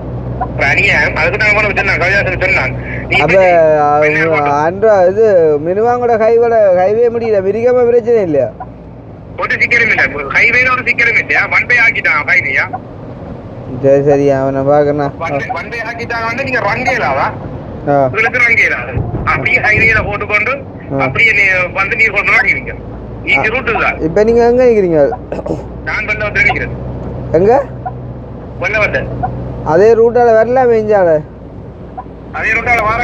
இது மினுவாங்கோட ஹைவே முடியல மிரிக்காம பிரச்சனை இல்லையா?
ஒரு சிக்கலும் இல்ல. ஹைவேல ஒரு சிக்கலும் இல்லையா? ஒன் பே ஆக்கிட்டான் ஹைவேயா.
சரி சரி அவனை பாக்கணும்.
ஒன் பே ஆக்கிட்டாங்க வந்து நீங்க ரங்கேலாவா உங்களுக்கு ரங்கேலா அப்படியே ஹைவேல போட்டுக்கொண்டு அப்படியே வந்து நீர் கொண்டு வாங்கிருங்க. இந்த ரூட்டு தான்.
இப்ப நீங்க எங்க நிக்கிறீங்க?
நான் வெள்ளவத்தை நிக்கிறேன்.
எங்க
வெள்ளவத்தை?
அதே ரூட்டால வரலாம் வெஞ்சால
அதே ரூட்டால வார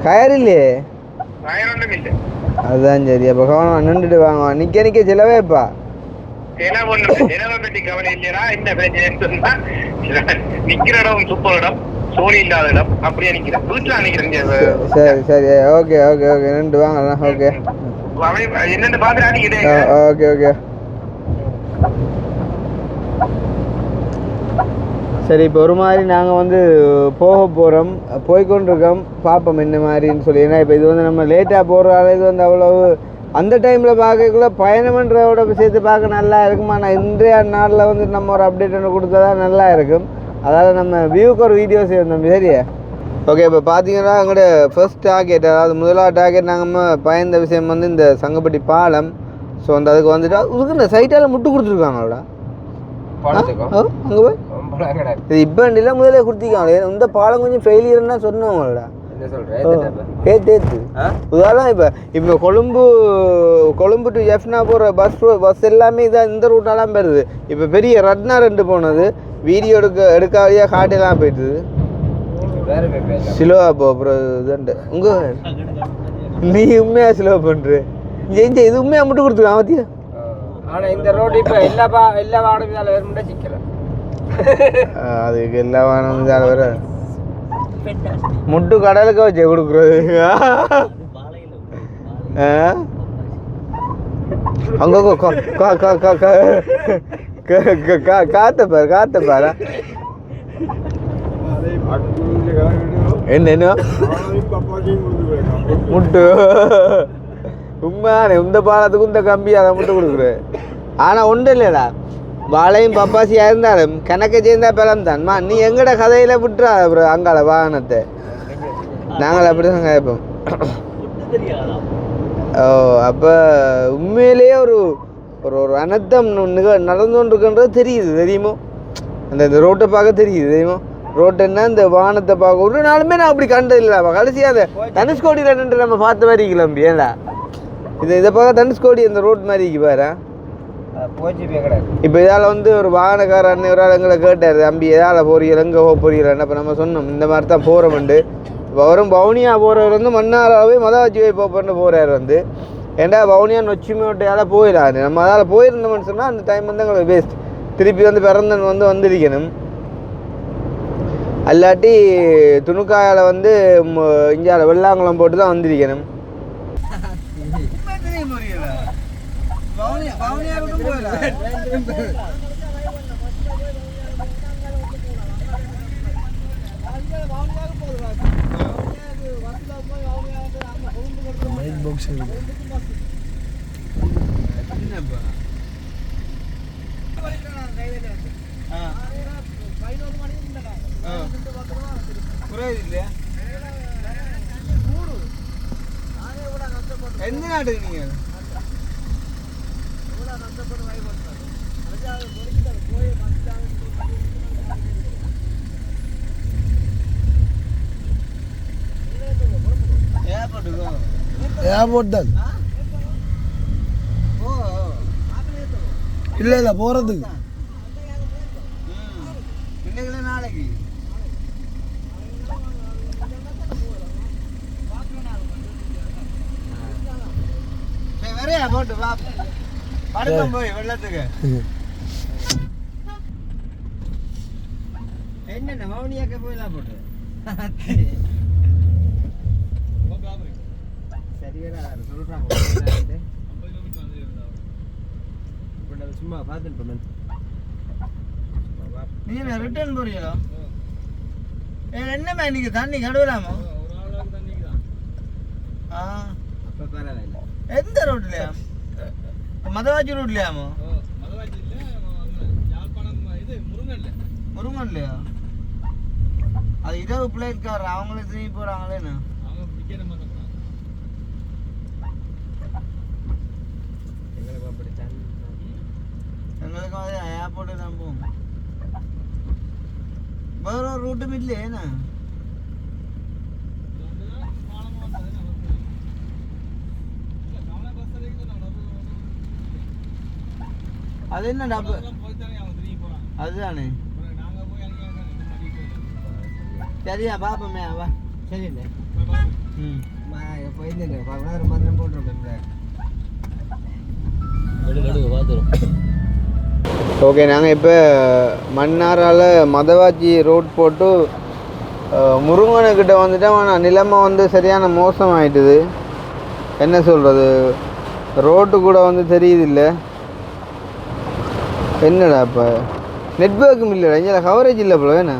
கயர் இல்லையே.
இல்லை
அதுதான் சரி. அப்ப கவனம் நின்றுட்டு வாங்க. நிக்க செலவேப்பா
செலவை பற்றி கவலை இல்லையா? என்ன பிரச்சனை நிக்கிற இடம் சூப்பர் இடம் சோழி இல்லாத இடம் அப்படியே நிக்கிறேன். வீட்டுல நிக்கிறேன்.
சரி சரி ஓகே ஓகே ஓகே நின்று வாங்க. ஓகே
என்னென்னு பாத்துறாங்க.
ஓகே ஓகே சரி. இப்போ ஒரு மாதிரி நாங்கள் வந்து போக போகிறோம் போய்கொண்டிருக்கோம். பார்ப்போம் என்ன மாதிரின்னு சொல்லி. ஏன்னா இப்போ இது வந்து நம்ம லேட்டாக போகிறதால இது வந்து அவ்வளவு அந்த டைமில் பார்க்கக்குள்ள பயணம்ன்றவோட விஷயத்தை பார்க்க நல்லா இருக்கும். ஆனால் இன்றைய நாளில் வந்து நம்ம ஒரு அப்டேட் ஒன்று கொடுத்தா தான் நல்லா இருக்கும். அதாவது நம்ம வியூக்கு ஒரு வீடியோ செய்யணும் சரியா. ஓகே, இப்போ பார்த்தீங்கன்னா எங்களோட ஃபர்ஸ்ட் டார்கெட், அதாவது முதலாவது டார்கெட் நாங்கள் பயந்த விஷயம் வந்து இந்த சங்கப்பட்டி பாலம். ஸோ அந்த அதுக்கு வந்துட்டு இதுக்கு இந்த சைட்டால் முட்டு கொடுத்துருக்காங்களா அங்கே போய் இது இப்போ இல்லை முதலே கொடுத்திருக்காங்களே. இந்த பாலம் கொஞ்சம் ஃபெயிலியர்னா சொன்னவங்களா உதாரணம் இப்போ கொழும்பு டு எஃப்னா போகிற பஸ் எல்லாமே இதான் இந்த ரூட்டாலாம் போயிருது. இப்போ பெரிய ரத்னா 2 போனது வீடியோ எடுக்காதையாக காட்டெல்லாம் போயிட்டுது. ஸ்லோவா போ அப்புறம் இதுண்டு உங்கள் நீ உண்மையாக ஸ்லோ பண்ணுற இங்கே இது உண்மையாக மட்டும் கொடுத்துருக்கான் மத்தியா.
ஆனால் இந்த ரோடு இப்போ எல்லா வாகனம் இதால் வேறுமுண்டா சிக்கலாம்.
அதுக்கு எல்லா வாகனம் இதால் வேற முட்டு கடலுக்கு வச்சு கொடுக்குறது. அங்கே காத்த பாரு என்ன முட்டு உண்மையான இந்த பாலத்துக்கும் இந்த கம்பி அதை மட்டும் கொடுக்குறேன். ஆனால் ஒன்றும் இல்லைடா, வாழையும் பப்பாசியாக இருந்தாலும் கணக்கை சேர்ந்தா பலம் தான்மா. நீ எங்கட கதையில் விட்டுறா அப்புறம் அங்கால வாகனத்தை நாங்கள் அப்படி தான் கேட்போம். ஓ அப்போ உண்மையிலேயே ஒரு ஒரு அனர்த்தம் நடந்து கொண்டிருக்குன்றது தெரியுது தெரியுமோ. அந்த ரோட்டை பார்க்க தெரியுது தெரியுமோ. ரோட்டுன்னா இந்த வாகனத்தை பார்க்க ஒரு நாளுமே நான் அப்படி கண்டது இல்லை. கடைசியாக அந்த தனுஷ்கோடியில் நின்று நம்ம பார்த்த மாதிரி கிளம்பி ஏன்டா இதை பார்க்க தனுஷ்கோடி அந்த ரோட் மாதிரி பாரு. இப்போ இதால் வந்து ஒரு வாகனக்கார அண்ணன் ஒரு ஆள் எங்களை கேட்டார், தம்பி எதால் போறீங்க எங்கே போக போறீங்கன்னு. அப்போ நம்ம சொன்னோம் இந்த மாதிரி தான் போகிறோம்ண்டு. இப்போ அவரும் பவுனியா போகிறவர் வந்து மன்னாராவே மதவாச்சி வை போப்பன்னு போகிறார் வந்து. ஏண்டா பவுனியா நொச்சிமோட்டையால் போயிடாது. நம்ம அதால் போயிருந்தோம்னு சொன்னால் அந்த டைம் வந்து எங்களுக்கு வேஸ்ட். திருப்பி வந்து பிறந்தன் வந்து வந்திருக்கணும். அல்லாட்டி துணுக்காயால் வந்து இந்தியாவில் வெள்ளாங்குளம் போட்டு தான் வந்திருக்கணும். எந்த நாட்டுக்கு நீங்க
ஏர்போர்ட் தான் இல்லை இல்லை போகிறதுக்கு
நாளைக்கு வரையா போட்டு வா படுக்கம் போய் வெள்ளத்துக்கு என்ன மௌனியாக்க போயெல்லாம் போட்டு சரியா சொல்றாங்க சும்மா பார்த்துட்டு நீ ரிட்டர்ன் போறீங்களோ என்னமே நீங்க தண்ணி கழுவலாமா அப்ப பரவாயில்ல எந்த ரோட்லயா மதவாச்சி ரோட்லயாமோ முருங்கன்லையா அது இரவு பிள்ளைக்கார அவங்களும் திரும்பி போறாங்களேன்னு எங்களுக்கு வந்து ஏர்போர்ட்டு தான் போவோம் வேற ஒரு ரூட்டும் இல்லையேண்ணா அது என்ன டப்பு அதுதானே சரியா பாப்பமே வா சரி போயிருந்தேன் மந்திரம் போட்டுருப்பேன். ஓகே, நாங்கள் இப்போ மன்னாரால் மதவாச்சி ரோட் போட்டு முருங்கனுக்கிட்ட வந்துட்டோம். ஆனால் நிலைமை வந்து சரியான மோசமாயிட்டுது. என்ன சொல்கிறது, ரோட்டு கூட வந்து தெரியுது இல்லை. என்னடா இப்போ நெட்வொர்க்கும் இல்லைடா, இங்கே கவரேஜ் இல்லை போல. வேணா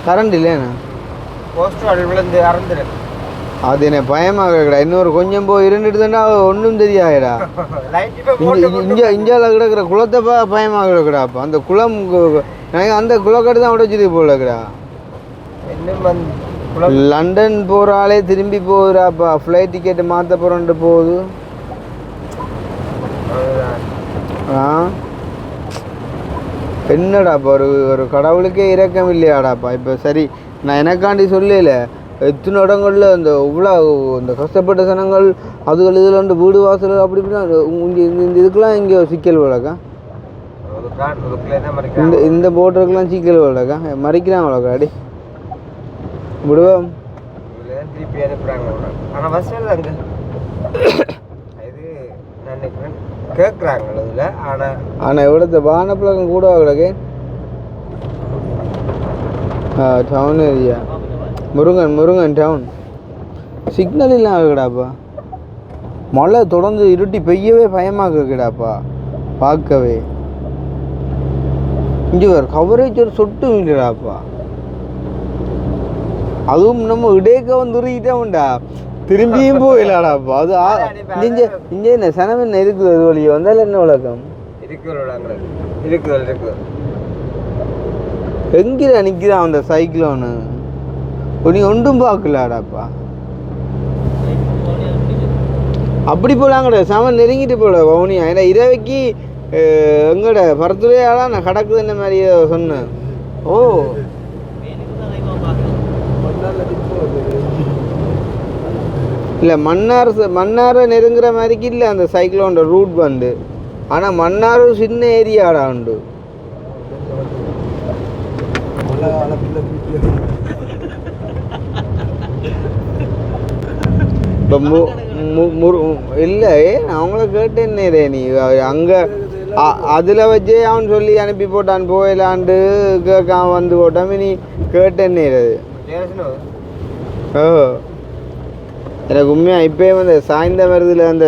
கரண்ட் இல்லைண்ணா, போஸ்ட் விழுந்து அறந்துடு அது என்ன பயமாக இருக்கடா. இன்னொரு கொஞ்சம் போய் இருந்துட்டு தானே ஒன்றும் தெரியாதுடா. இஞ்சால கிடக்குற குளத்தை பயமாக இருக்கடா. அப்போ அந்த குளம் எனக்கு அந்த குளக்கட்டு தான் உடைச்சிட்டு போலக்குடா. லண்டன் போகிறாலே திரும்பி போகுறாப்பா. ஃப்ளைட் டிக்கெட்டு மாற்ற போகிறோன்ட்டு போகுது. என்னடாப்பா ஒரு கடவுளுக்கே இரக்கம் இல்லையாடாப்பா. இப்போ சரி நான் எனக்காண்டி சொல்லல, எத்தனை இடங்கள்ல இந்த இவ்வளோ இந்த கஷ்டப்பட்ட சனங்கள் அதுகள் இதில் வந்து வீடு வாசல் அப்படி இப்படி இந்த இதுக்கெல்லாம் இங்கே சிக்கல் விளக்கா. இந்த போட்டுக்கெல்லாம் சிக்கல் விளக்கா மறிக்கிறான் விளக்கா. அடி விடுவோம்
திருப்பி அனுப்புறாங்க. ஆனால் பஸ் அங்கே இது நினைக்கிறேன் கேட்குறாங்க அதில்.
ஆனால் எவ்வளோ வானப்பழக்கம் கூட கிடக்கு. Town area Murungan town signal இல்லாம இருக்குடாப்பா. மழை தொடர்ந்து இருட்டி பெய்யவே பயமாக இருக்குடாப்பா பார்க்கவே. இங்கே வேறு கவரேஜ் ஒரு சொட்டு இல்லைடாப்பா. அதுவும் நம்ம இடையக்க வந்துருக்கிட்டோம்டா திரும்பியும் போயிடலாடாப்பா. அது இங்கே என்ன சனம் என்ன இருக்குது அது வழியே வந்தாலும் என்ன விளக்கம்
இருக்குது.
எங்கிட்ட நிற்கிறான் அந்த சைக்கிளோன்னு நீ ஒன்றும் பார்க்கலாடாப்பா. அப்படி போலாம் கிடையாது. சமன் நெருங்கிட்டு போல பவுனியா. ஏன்னா இரவைக்கு எங்கட பரத்துறையாலாம் நான் கிடக்குது என்ன மாதிரி சொன்னேன். ஓ இல்லை மன்னாரை நெருங்குற மாதிரிக்கு இல்லை அந்த சைக்கிளோட ரூட் வந்து. ஆனால் மன்னார் சின்ன ஏரியாடா உண்டு. இப்போ இல்லை அவங்கள கேட்டேன்னே நீ அங்கே அதில் வச்சே அவன் சொல்லி அனுப்பி போட்டான் போயிலான்ட்டு கேட்காம வந்து போட்டான். நீ கேட்டேன்னே அது. ஓ எனக்கு உண்மையாக இப்போயே வந்து சாய்ந்த வருதில் அந்த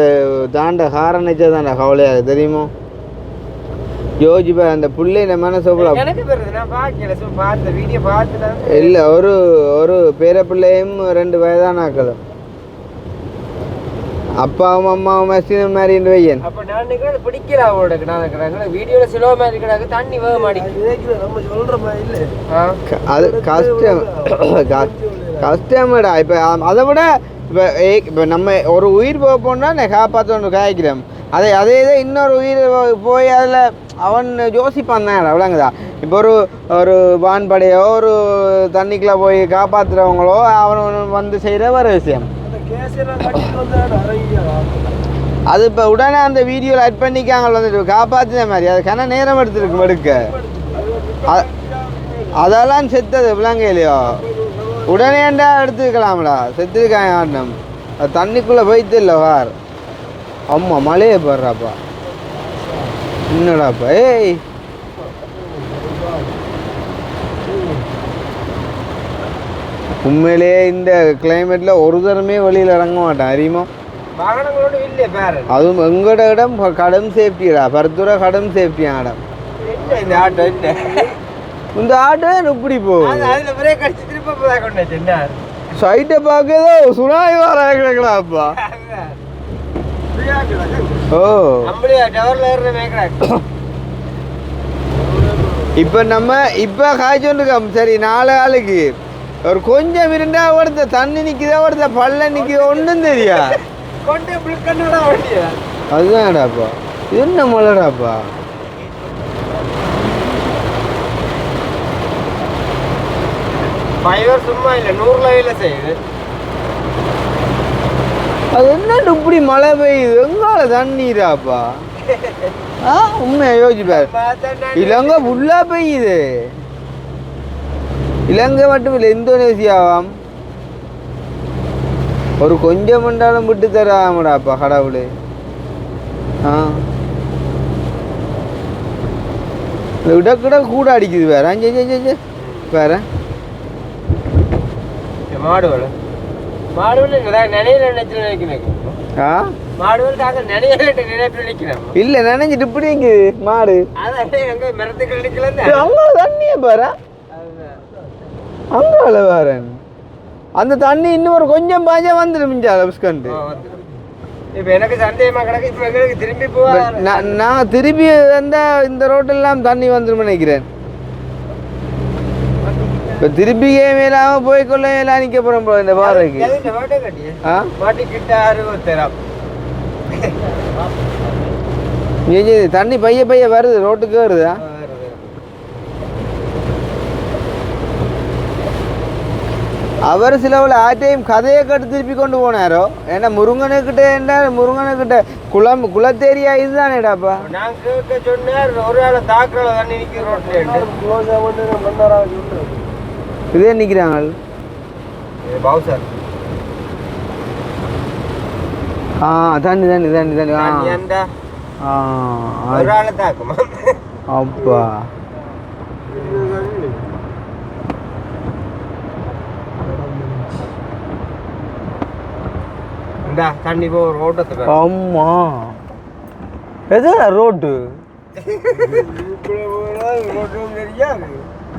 தாண்ட ஹாரன் வச்சா தான்டா கவலையாக தெரியுமோ. யோசிப்பா அந்த புள்ளை நம்ம மனசு இல்லை ஒரு பேர பிள்ளையும் 2 வயதான ஆக்களும் அப்பாவும் அம்மாவும் மசின மாதிரி வையன். அது கஷ்டமாடா. இப்போ அதை விட இப்போ நம்ம ஒரு உயிர் போக போனால் நான் காப்பாற்ற காய்க்கிறேன். அதே இதை இன்னொரு உயிர் போய் அதில் அவன் யோசிப்பான் தான் அவ்வளோங்கதா. இப்போ ஒரு வான்படையோ ஒரு தண்ணிக்குள்ளே போய் காப்பாற்றுறவங்களோ அவன் வந்து செய்கிற ஒரு விஷயம். அது இப்போ உடனே அந்த வீடியோவில் ஆட் பண்ணிக்காங்க வந்துட்டு காப்பாற்றின மாதிரி. அது கன நேரம் எடுத்துருக்கு எடுக்க. அதெல்லாம் செத்தது விளங்க இல்லையோ. உடனேண்டா எடுத்துக்கலாம்டா. செத்துருக்காங்க ஆட்டம். அது தண்ணிக்குள்ளே போய்த்து இல்லை வார். அம்மா மழையை போடுறாப்பா. என்னடாப்பா ஏய் உண்மையிலேயே இந்த கிளைமேட்டில் ஒரு தரமே வெளியில் இறங்க மாட்டேன் அறியுமோ. அதுவும் எங்களோட இடம் கடும் சேஃப்டிடா. பருத்துறை கடும் சேஃப்டியா இடம். இந்த ஆட்டோ இப்படி போகும் சைட்டை பார்க்கதோ சுனாமி வர கிடக்கலாப்பா. ஓ இப்போ நம்ம இப்போ காய்ச்சோண்டுக்கோம் சரி 4 ஆளுக்கு ஒரு கொஞ்சம் இருந்தா ஒருத்த தண்ணி நிற்குதா ஒருத்த பல்ல நிற்குதா ஒன்றும் தெரியா. அதுதான்டாப்பா என்ன மழைடாப்பா.
சும்மா இல்லை 100 வேலை செய்யுது.
அது என்ன இப்படி மழை பெய்யுது எங்கால தண்ணீராப்பா. உண்மையா யோசிப்பார். இலங்கை ஃபுல்லா பெய்யுது. இலங்கை மட்டும் இல்லை இந்தோனேசியாவாம். ஒரு கொஞ்சம் மண்டாலும் விட்டு தராமடாப்பா கடவுளே. இடக்கிட கூட அடிக்குது வேற. அஞ்சு வேற இல்ல நினைஞ்சிட்டு இப்படி மாடு தண்ணிய பாரு அங்கால வரேன். அந்த தண்ணி இன்னும் ஒரு கொஞ்சம் பாஞ்சா வந்துடும் மிஞ்சால பிஸ்கண்டு.
இப்போ எனக்கு சந்தேகமாக கிடக்கு. இப்போ எங்களுக்கு திரும்பி
நான் திருப்பி வந்தால் இந்த ரோட்டெல்லாம் தண்ணி வந்துடும் நினைக்கிறேன். இப்போ திருப்பி மேலாமல் போய்கொள்ள மேலாம் நிற்க போகிறோம் ப்ரோ இந்த பாறைக்கு. தண்ணி பைய பைய வருது, ரோட்டுக்கு வருதா? அவர் சிலவில் ஆட்டையும் கதையை கட்டு திருப்பி கொண்டு போனாரோ. ஏன்னா முருங்கனுக்கிட்ட என்ன முருங்கனுக்கிட்ட குளத்தேரியா இதுதானேடாப்பா.
நான் கேட்க சொன்னார் ஒரு ஆளை தாக்கல தண்ணி நிற்கிற ரோட்டில்
இதே நிற்கிறாங்க
பவுசர்.
தண்ணி தண்ணி தண்ணி தண்ணி
ஒரு ஆளை தாக்குமா
அப்பா.
தண்ணி போ ரோட்டத்துக்கு.
ஆமா எது ரோட்டு?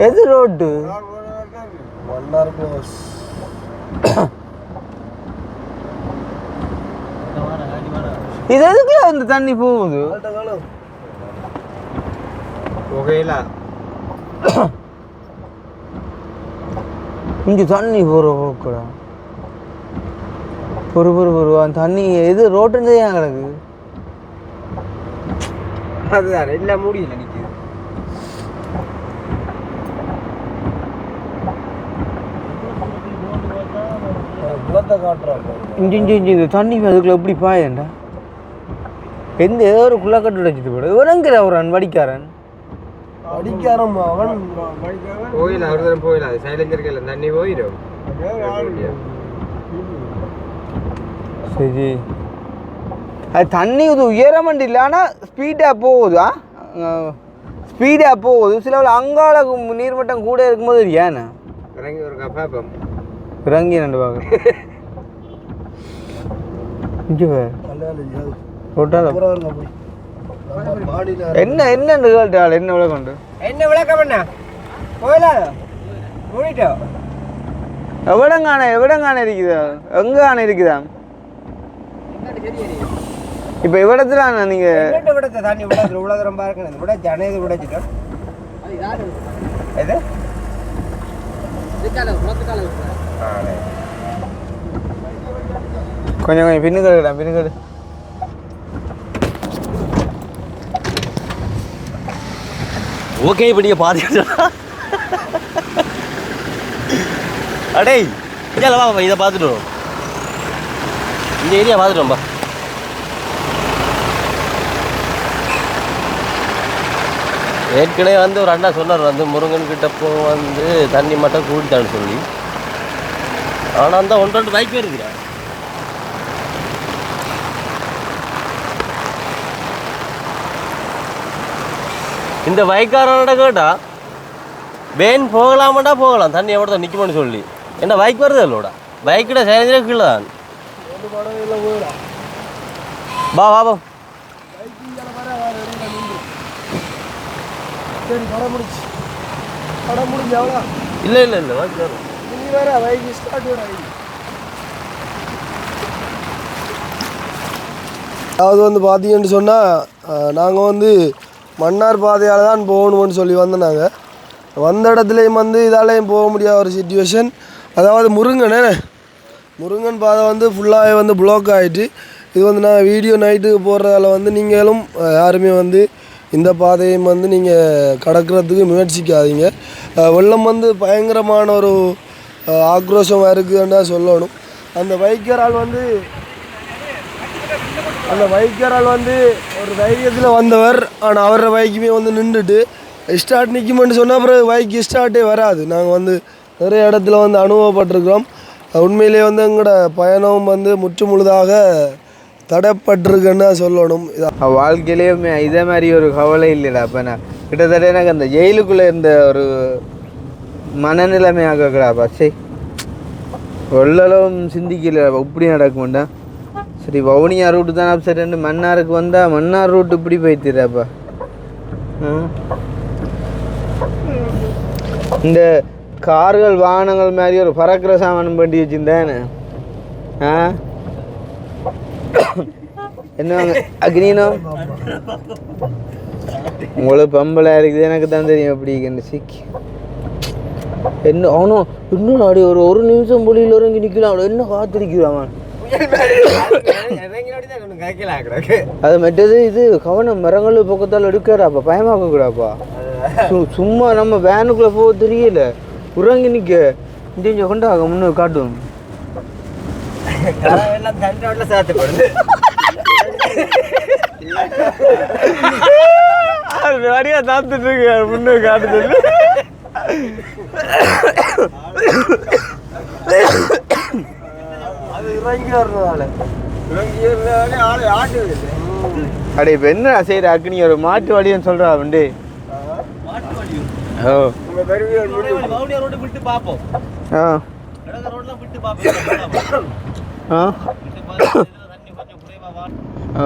எது ரோட்டு? இது எதுக்குள்ள இந்த தண்ணி போகுது?
புகையில
இங்க தண்ணி போற போக்குடா. பொறு அந்த தண்ணி எது ரோட்டுன்னு செய்ய கிடக்கு.
அதுதான் எல்லாம் முடியல நிற்கிது.
இந்த தண்ணி அதுக்குள்ள எப்படி பாயண்டா? எந்த ஏதோ ஒரு குள்ளக்கட்டு உடைச்சிட்டு போடு. இவரங்கிற ஒரு வடிக்காரன்
அவன்
போயில ஒரு போயில சைலஞ்சர்கள் தண்ணி போயிடும்.
சரி அது தண்ணி இது உயரமண்டி இல்லை, ஆனால் ஸ்பீடாக போகுது. ஸ்பீடாக போகுது. சில அங்கால நீர்மட்டம் கூட இருக்கும்போது ஏன்னா
இறங்கி ஒரு கப்பாப்பம்
இறங்கி நண்டு பார்க்க என்ன என்ன கேட்டாள் என்ன விளக்கம்
என்ன விளக்கம் என்ன போயில மூடிட்டோம்.
எவிடங்கான இருக்குதா? எங்க காண இருக்குதா? இப்ப இவ்விடத்துல நீங்க
தண்ணி உலகம் பார்க்கணும். விட ஜனது விடச்சிட்டோம்.
கொஞ்சம் கொஞ்சம் பின்னுக்கடுடா பின்னுக்கடு.
ஓகே இப்போ நீங்கள் பார்த்துக்கிட்டா அடே இல்லை வாப்பா இதை பார்த்துட்டு வரும். இந்த ஏரியா பார்த்துட்டோம்பா. ஏற்கனவே வந்து ஒரு அண்ணா சொன்னார் வந்து முருங்கன் கிட்டப்போ வந்து தண்ணி மட்டும் கூட்டித்தான்னு சொல்லி. ஆனால் அந்த 1-2 பைக் இருக்குறேன். இந்த பைக்காரனோட கேட்டால் வேன் போகலாமாண்டா போகலாம், தண்ணி எவ்வளோ தான் நிற்குமான்னு சொல்லி. என்ன பைக் வருது இல்லோடா, பைக்கிட்ட சேலஞ்சில் கீழே தான். வா வா இல்லை இல்லை இல்லை பைக் வரும்.
அதாவது வந்து பார்த்தீங்கன்னு சொன்னால் நாங்கள் வந்து மன்னார் பாதையால் தான் போகணும்னு சொல்லி வந்தோம். வந்த இடத்துலையும் வந்து இதாலையும் போக முடியாத ஒரு சிச்சுவேஷன். அதாவது முருங்கன் பாதை வந்து ஃபுல்லாகவே வந்து பிளாக் ஆகிட்டு. இது வந்து நான் வீடியோ நைட்டு போடுறதால வந்து நீங்களும் யாருமே வந்து இந்த பாதையும் வந்து நீங்கள் கடக்கிறதுக்கு முயற்சிக்காதீங்க. வெள்ளம் வந்து பயங்கரமான ஒரு ஆக்ரோஷமாக இருக்குதுன்னு தான் சொல்லணும். அந்த பைக்கரால் வந்து ஒரு தைரியத்தில் வந்தவர். ஆனால் அவரோட பைக்குமே வந்து நின்றுட்டு ஸ்டார்ட் நிற்குமென்னு சொன்னால் அப்புறம் பைக்கு ஸ்டார்ட்டே வராது. நாங்கள் வந்து நிறைய இடத்துல வந்து அனுபவப்பட்டிருக்கிறோம். உண்மையிலே வந்து எங்களோட பயணம் வந்து முற்றுமுழுதாக தடைப்பட்டிருக்குன்னு தான் சொல்லணும்.
வாழ்க்கையிலேயே இதே மாதிரி ஒரு கவலை இல்லைடா. இப்போ நான் கிட்டத்தட்ட எனக்கு அந்த ஜெயிலுக்குள்ளே இருந்த ஒரு மனநிலைமையாகக்கூடாப்பா. சரி வெள்ளலும் சிந்திக்கல இப்படி நடக்கும்டா. சரி வவுனியா ரூட்டு தான் அப்செட். மன்னாருக்கு வந்தால் மன்னார் ரூட்டு இப்படி போய்த்துறாப்பா. இந்த கார்கள் வாகனங்கள் மாதிரி ஒரு பறக்கிற சாமானம் பண்ணி வச்சுருந்தேன். ஆ என்ன அக்னினோ உங்களுக்கு பம்பளை இருக்குது, எனக்கு தான் தெரியும் எப்படி சிக்கி என்ன அவனும் இன்னும் நாடி ஒரு நிமிஷம் புள்ளியில் இறங்கி நிற்கலாம். அவளை என்ன காத்திருக்கிறான். அது மற்றது இது கவனம் மரங்கள் பக்கத்தால் எடுக்கிறாப்பா, பயமாக்க கூடாப்பா. சும்மா நம்ம வேனுக்குள்ளே போக தெரியல, உறங்கி நிற்க இங்கே கொண்டாக முன்னே காட்டும். நிறையா சாப்பிட்டுட்டு இருக்கு முன்னே காட்டுது. அடே இப்போ என்ன செய்யற அக்னி ஒரு மாட்டு வழின்னு சொல்றா வண்டி.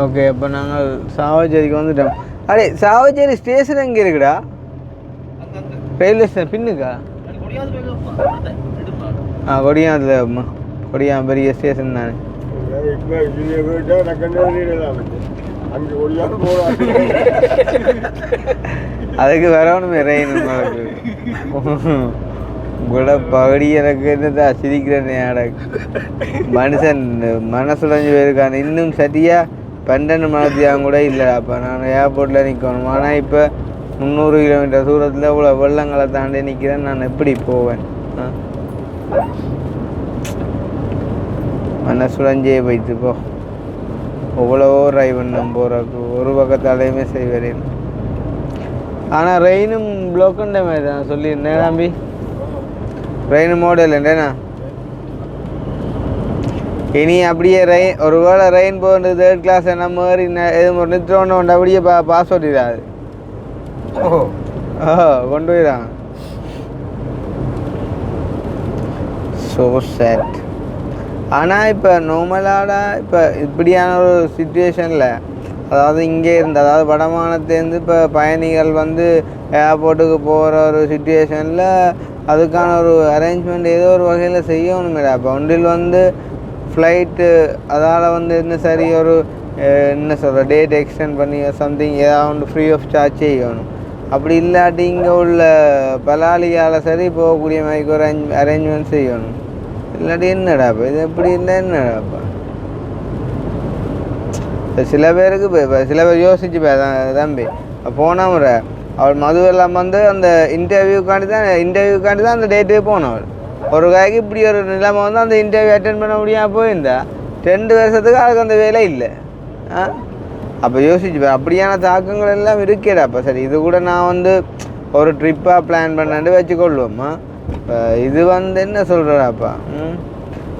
ஓகே, அப்போ நாங்கள் சாவச்சேரிக்கு வந்துட்டோம். அடே சாவச்சேரி ஸ்டேஷன் எங்கே இருக்குடா? Railway station பின்னுக்கா? கொடியாதுல கொடியான் பெரிய ஸ்டேஷன் தானே. அதுக்கு வரணுமே ரெயின் கூட பகுடி. எனக்கு என்னதான் சிரிக்கிறேன், மனுஷன் மனசுடைஞ்சு போயிருக்கான். இன்னும் சரியாக 12 மணித்தியாகம் கூட இல்லைடாப்பா. நான் ஏர்போர்ட்டில் நிற்கணும். ஆனால் இப்போ 300 கிலோமீட்டர் தூரத்தில் இவ்வளோ வெள்ளங்களை தாண்டி நிற்கிறேன். நான் எப்படி போவேன்? மனசுடைஞ்சே போயிட்டு போ. எவ்வளவோ டிரைவ் பண்ண போகிறக்கு ஒரு பக்கத்தாலையுமே செய்வேன். ஆனால் ரெயினும் ப்ளோக்குன்ற மாதிரி தான் சொல்லியிருந்தேன் தம்பி. ரெயின் மாடல் இல்லைண்ணா. இனி அப்படியே ரெயின் ஒரு வேளை ரெயின் போகிறது 3rd கிளாஸ் என்ன மாதிரி எதுவும் ஒரு நிறுத்தோன்னு ஒன்று அப்படியே பாஸ் ஓட்டிடாது. கொண்டு போயிடாங்க. So sad. ஆனால் இப்போ நார்மலாக இப்போ இப்படியான ஒரு சுச்சுவேஷனில், அதாவது இங்கே இருந்து, அதாவது வடமாநிலத்திலேருந்து இப்போ பயணிகள் வந்து ஏர்போர்ட்டுக்கு போகிற ஒரு சுச்சுவேஷனில் அதுக்கான ஒரு அரேஞ்ச்மெண்ட் ஏதோ ஒரு வகையில் செய்யணுமேடா. இப்போ ஒன்றில் வந்து ஃப்ளைட்டு அதால் வந்து என்ன சரி ஒரு என்ன சொல்கிற டேட் எக்ஸ்டெண்ட் பண்ணி சம்திங் ஏதாவது ஒன்று ஃப்ரீ ஆஃப் சார்ஜ் செய்யணும். அப்படி இல்லாட்டி இங்கே உள்ள பலாலியால் சரி போகக்கூடிய மாதிரி ஒரு அரேஞ்ச்மெண்ட் செய்யணும். இல்லாட்டி என்னடாப்பா இது எப்படி இல்லை என்னடாப்பா. சில பேருக்கு இப்போ சில பேர் யோசிச்சு தம்பி போன முறை அவள் மதுவெல்லாம் வந்து அந்த இன்டர்வியூக்காண்டி தான் அந்த டேட்டுக்கு போனவள். ஒரு காய்க்கு இப்படி ஒரு நிலைமை வந்து அந்த இன்டர்வியூ அட்டென்ட் பண்ண முடியாமல் போயிருந்தா 2 வருஷத்துக்கு அதுக்கு அந்த வேலை இல்லை. அப்போ யோசிச்சு அப்படியான தாக்கங்கள் எல்லாம் இருக்கேடாப்பா. சரி, இது கூட நான் வந்து ஒரு ட்ரிப்பாக பிளான் பண்ணாண்டு வச்சுக்கொள்வோம்மா. இப்போ இது வந்து என்ன சொல்கிறாப்பா,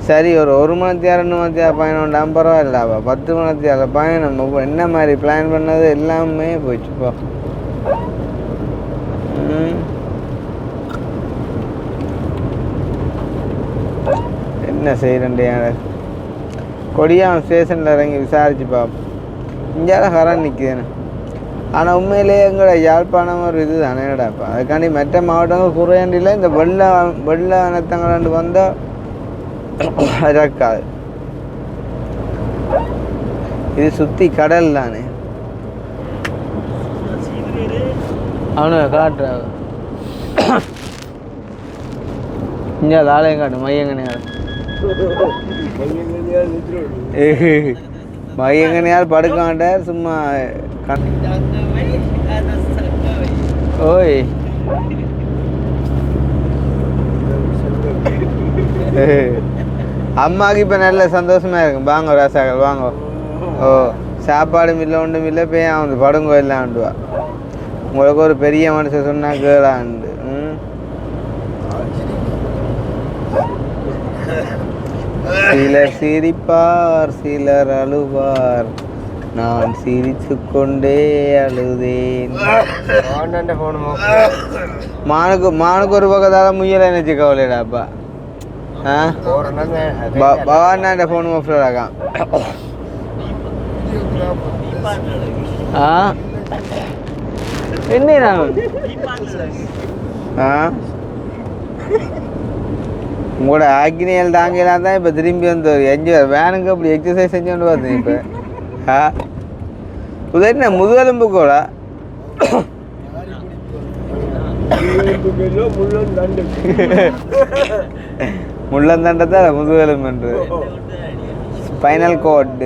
சரி ஒரு மணித்தியாரம் 2 மணித்தியாரம் பயணம் பரவாயில்லாப்பா. 10 மணித்தியாரம் பயணம் என்ன மாதிரி பிளான் பண்ணது எல்லாமே போயிடுச்சுப்பா. என்ன செய்கிறேன்டே கொடியான் ஸ்டேஷனில் இறங்கி விசாரிச்சு பார்ப்போம். இங்கேயாவது ஹரான் நிற்குதுன்னு. ஆனால் உண்மையிலேயே எங்களோட யாழ்ப்பாணம் ஒரு இது தானேடாப்பா. அதுக்காண்டி மற்ற மாவட்டங்கள் குறையாண்டியில் இந்த வெள்ள அனர்த்தங்களாண்டு வந்தால் இருக்காது. இது சுற்றி கடல் தானே. அவனு காட்டுறாங்க இங்கே ஆலயம் காட்டு மையங்கனையால் மையங்கனையால் படுக்க மாட்டார் சும்மா. ஓய் அம்மாவுக்கு இப்போ நல்ல சந்தோஷமா இருக்கும். வாங்க ராசாக்கள் வாங்க. ஓ சாப்பாடும் இல்லை ஒன்றும் இல்லை. பேன் வந்து படுங்கோ இல்லாண்டுவா. உங்களுக்கு ஒரு பெரிய மனுஷன் சொன்னா கேளாண்டு. சிலர் சிரிப்பார், சிலர் அழுவார், நான் சிரித்து கொண்டே அழுதேன். மானுக்கு ஒரு பக்கத்தால் முயலை நினைச்சு கவலைடாப்பா. பவானாண்ட ஃபோன் ஆஃப்லராக்கான். என்ன உங்களோட ஆக்னியல் தாங்கலாம் தான் இப்போ திரும்பி வந்து வேனுக்கு அப்படி எக்ஸசைஸ் செஞ்சோன்னு பார்த்தேன் இப்போ என்ன முதுகெலும்பு கூட முள்ளந்தண்டத்தான் முதுகெலும்புன்று ஸ்பைனல் கோட்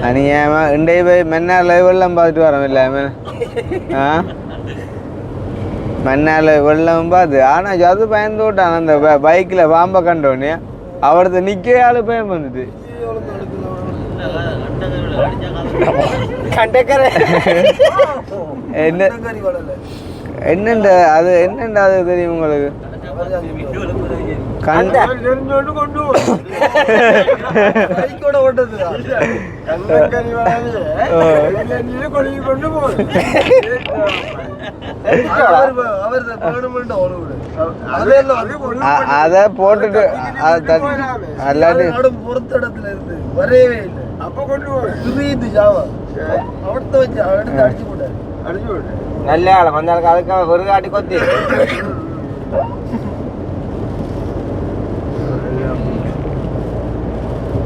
அநியாயமா இன்றைய போய் மன்னார் வெள்ளம் பார்த்துட்டு வரோம் இல்லாம மன்னார் வெள்ளம் பார்த்து ஆனால் அது பயந்து விட்டான் அந்த பைக்கில் பாம்பை கண்டோடனே அவரது நிற்கவே ஆளு பயம் வந்துட்டு என்னண்டா அது என்னண்டா அது தெரியும் உங்களுக்கு அத போட்டுட்டு
பொறுத்தடத்துல இருந்து வரவே இல்லை அப்ப கொண்டு அவர்த்த வச்சு அடிச்சு போட்டாரு
நல்ல ஆள வந்தாளுக்கு அதுக்காக வெறுகாட்டி கொத்தி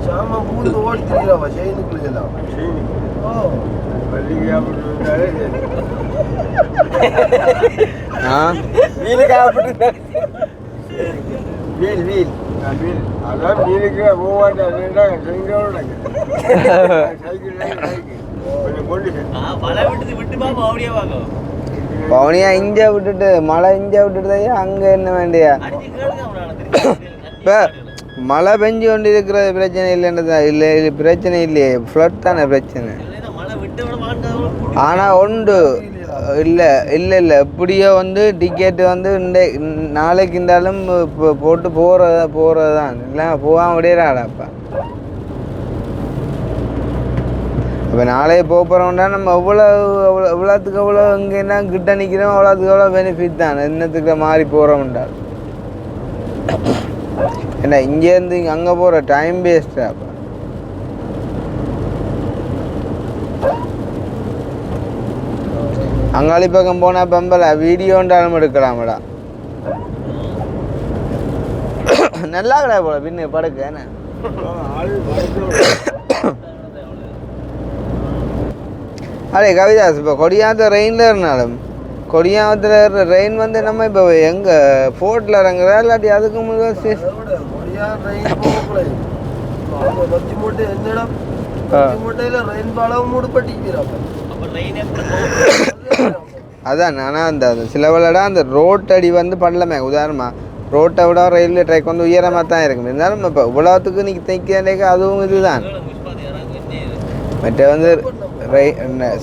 சாமா பூந்து ஓடி திரியாவா செயினுக்குள்ள எல்லாம்
வீல் வீல்
அதான் வீலுக்கு
பவுனியா இஞ்ச விட்டுட்டு மழை இஞ்ச விட்டுட்டு அங்க என்ன வேண்டியா இப்போ மழை பெஞ்சு கொண்டு இருக்கிறது பிரச்சனை இல்லைன்றதா இல்லை பிரச்சனை இல்லையே ஃப்ளட் தானே பிரச்சனை ஆனால் உண்டு இல்லை இல்லை இல்லை எப்படியோ வந்து டிக்கெட்டு வந்து நாளைக்கு இருந்தாலும் போட்டு போகிறது தான் இல்லை போகாம விடையிறாடாப்பா இப்போ நாளைக்கு போகிறோம்னா நம்ம எவ்வளோத்துக்கு எவ்வளோ இங்கேன்னா கிட்ட நிற்கிறோம் அவ்வளோத்துக்கு எவ்வளோ பெனிஃபிட் தான் இன்னத்துக்கு மாறி போகிறோம்டா ஏன்னா இங்கேருந்து அங்கே போகிற டைம் வேஸ்ட்டாப்பா அங்காளி பக்கம் போனால் பம்பல வீடியோண்டாலும் எடுக்கலாமடா நல்லா கிடையாது போல பின்ன படுக்க என்ன அடே கவிதாஸ் இப்போ கொடியாத்த ரெயினில் இருந்தாலும் கொடியாத்தில் ரெயின் வந்து நம்ம இப்போ எங்கே ஃபோர்ட்டில் இறங்குறா இல்லாட்டி அதுக்கு முதல் அதான் ஆனால் அந்த சில விளையாட அந்த ரோட் அடி வந்து பண்ணலமே உதாரணமாக ரோட்டை விட ரயில்வே ட்ராக் வந்து உயரமாக தான் இருக்கும் இருந்தாலும் இப்போ இவ்வளோத்துக்கு நீ தைக்க அதுவும் இதுதான் மற்ற வந்து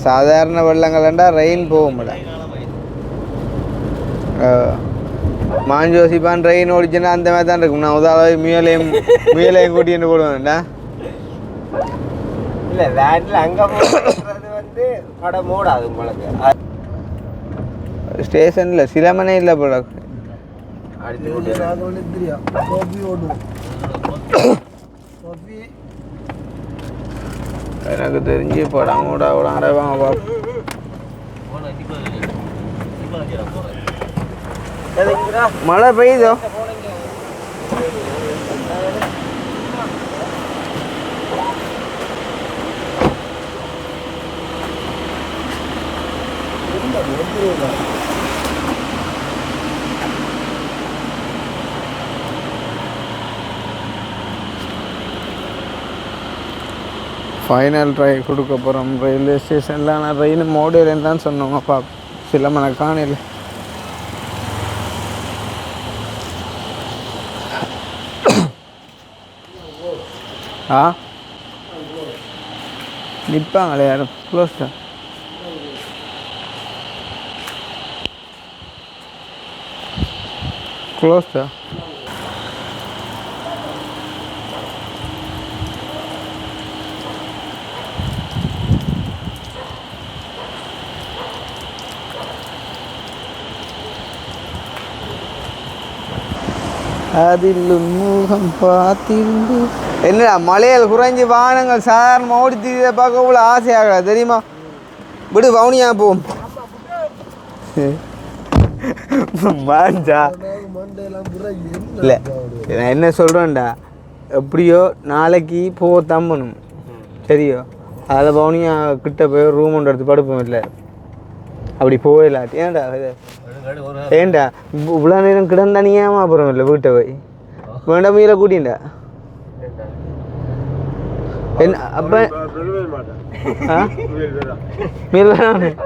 சாதாரண வெள்ளங்கள்டா ரெயின் போகும்ல மாஞ்சோசிப்பான் ரெயின் ஓடிச்சுன்னா அந்த மாதிரி தான் இருக்கும் நான் உதாரணம் முயலையும் கூட்டிட்டு போடுவேன்டா
இல்லை வேட்டில் அங்கே போகிறது வந்து கடை மூடாது உங்களுக்கு
ஸ்டேஷனில் சிலமனே இல்லை போல எனக்கு தெரிஞ்சு படம் கூட அவ்வளோ அடைவாங்க மழை பெய்யுதோ ஃபைனல் ட்ரை கொடுக்க போகிறோம் ரயில்வே ஸ்டேஷனில். ஆனால் ரயில் மோடியில் தான் சொன்னோங்கப்பா சில மணி காணையில் நிற்பாங்களே யாரும் க்ளோஸ் தான் க்ளோஸ் தான் அதில் முகம் பார்த்திருந்து என்னடா மலையில் குறைஞ்சி வாகனங்கள் சாதாரணமாக ஓடி இதை பார்க்க இவ்வளோ ஆசையாகல தெரியுமா? விடு வவுனியா போவோம். மாஞ்சா
மண்டையெல்லாம் புறாகி
இல்லை நான் என்ன சொல்கிறேன்டா எப்படியோ நாளைக்கு போக தம்பணும் சரியோ அதில் பவுனியா கிட்ட போய் ரூம் ஒன்று எடுத்து படுப்போம் இல்லை அப்படி போயிடல ஏன்டா இது ஏன்டா இவ்வளோ நேரம் கிடந்தானியாமல் அப்புறம் இல்லை வீட்டை போய் வேண்டாம் மீற கூட்டின்டா என்ன அப்போ ஆ மீற வேணாம்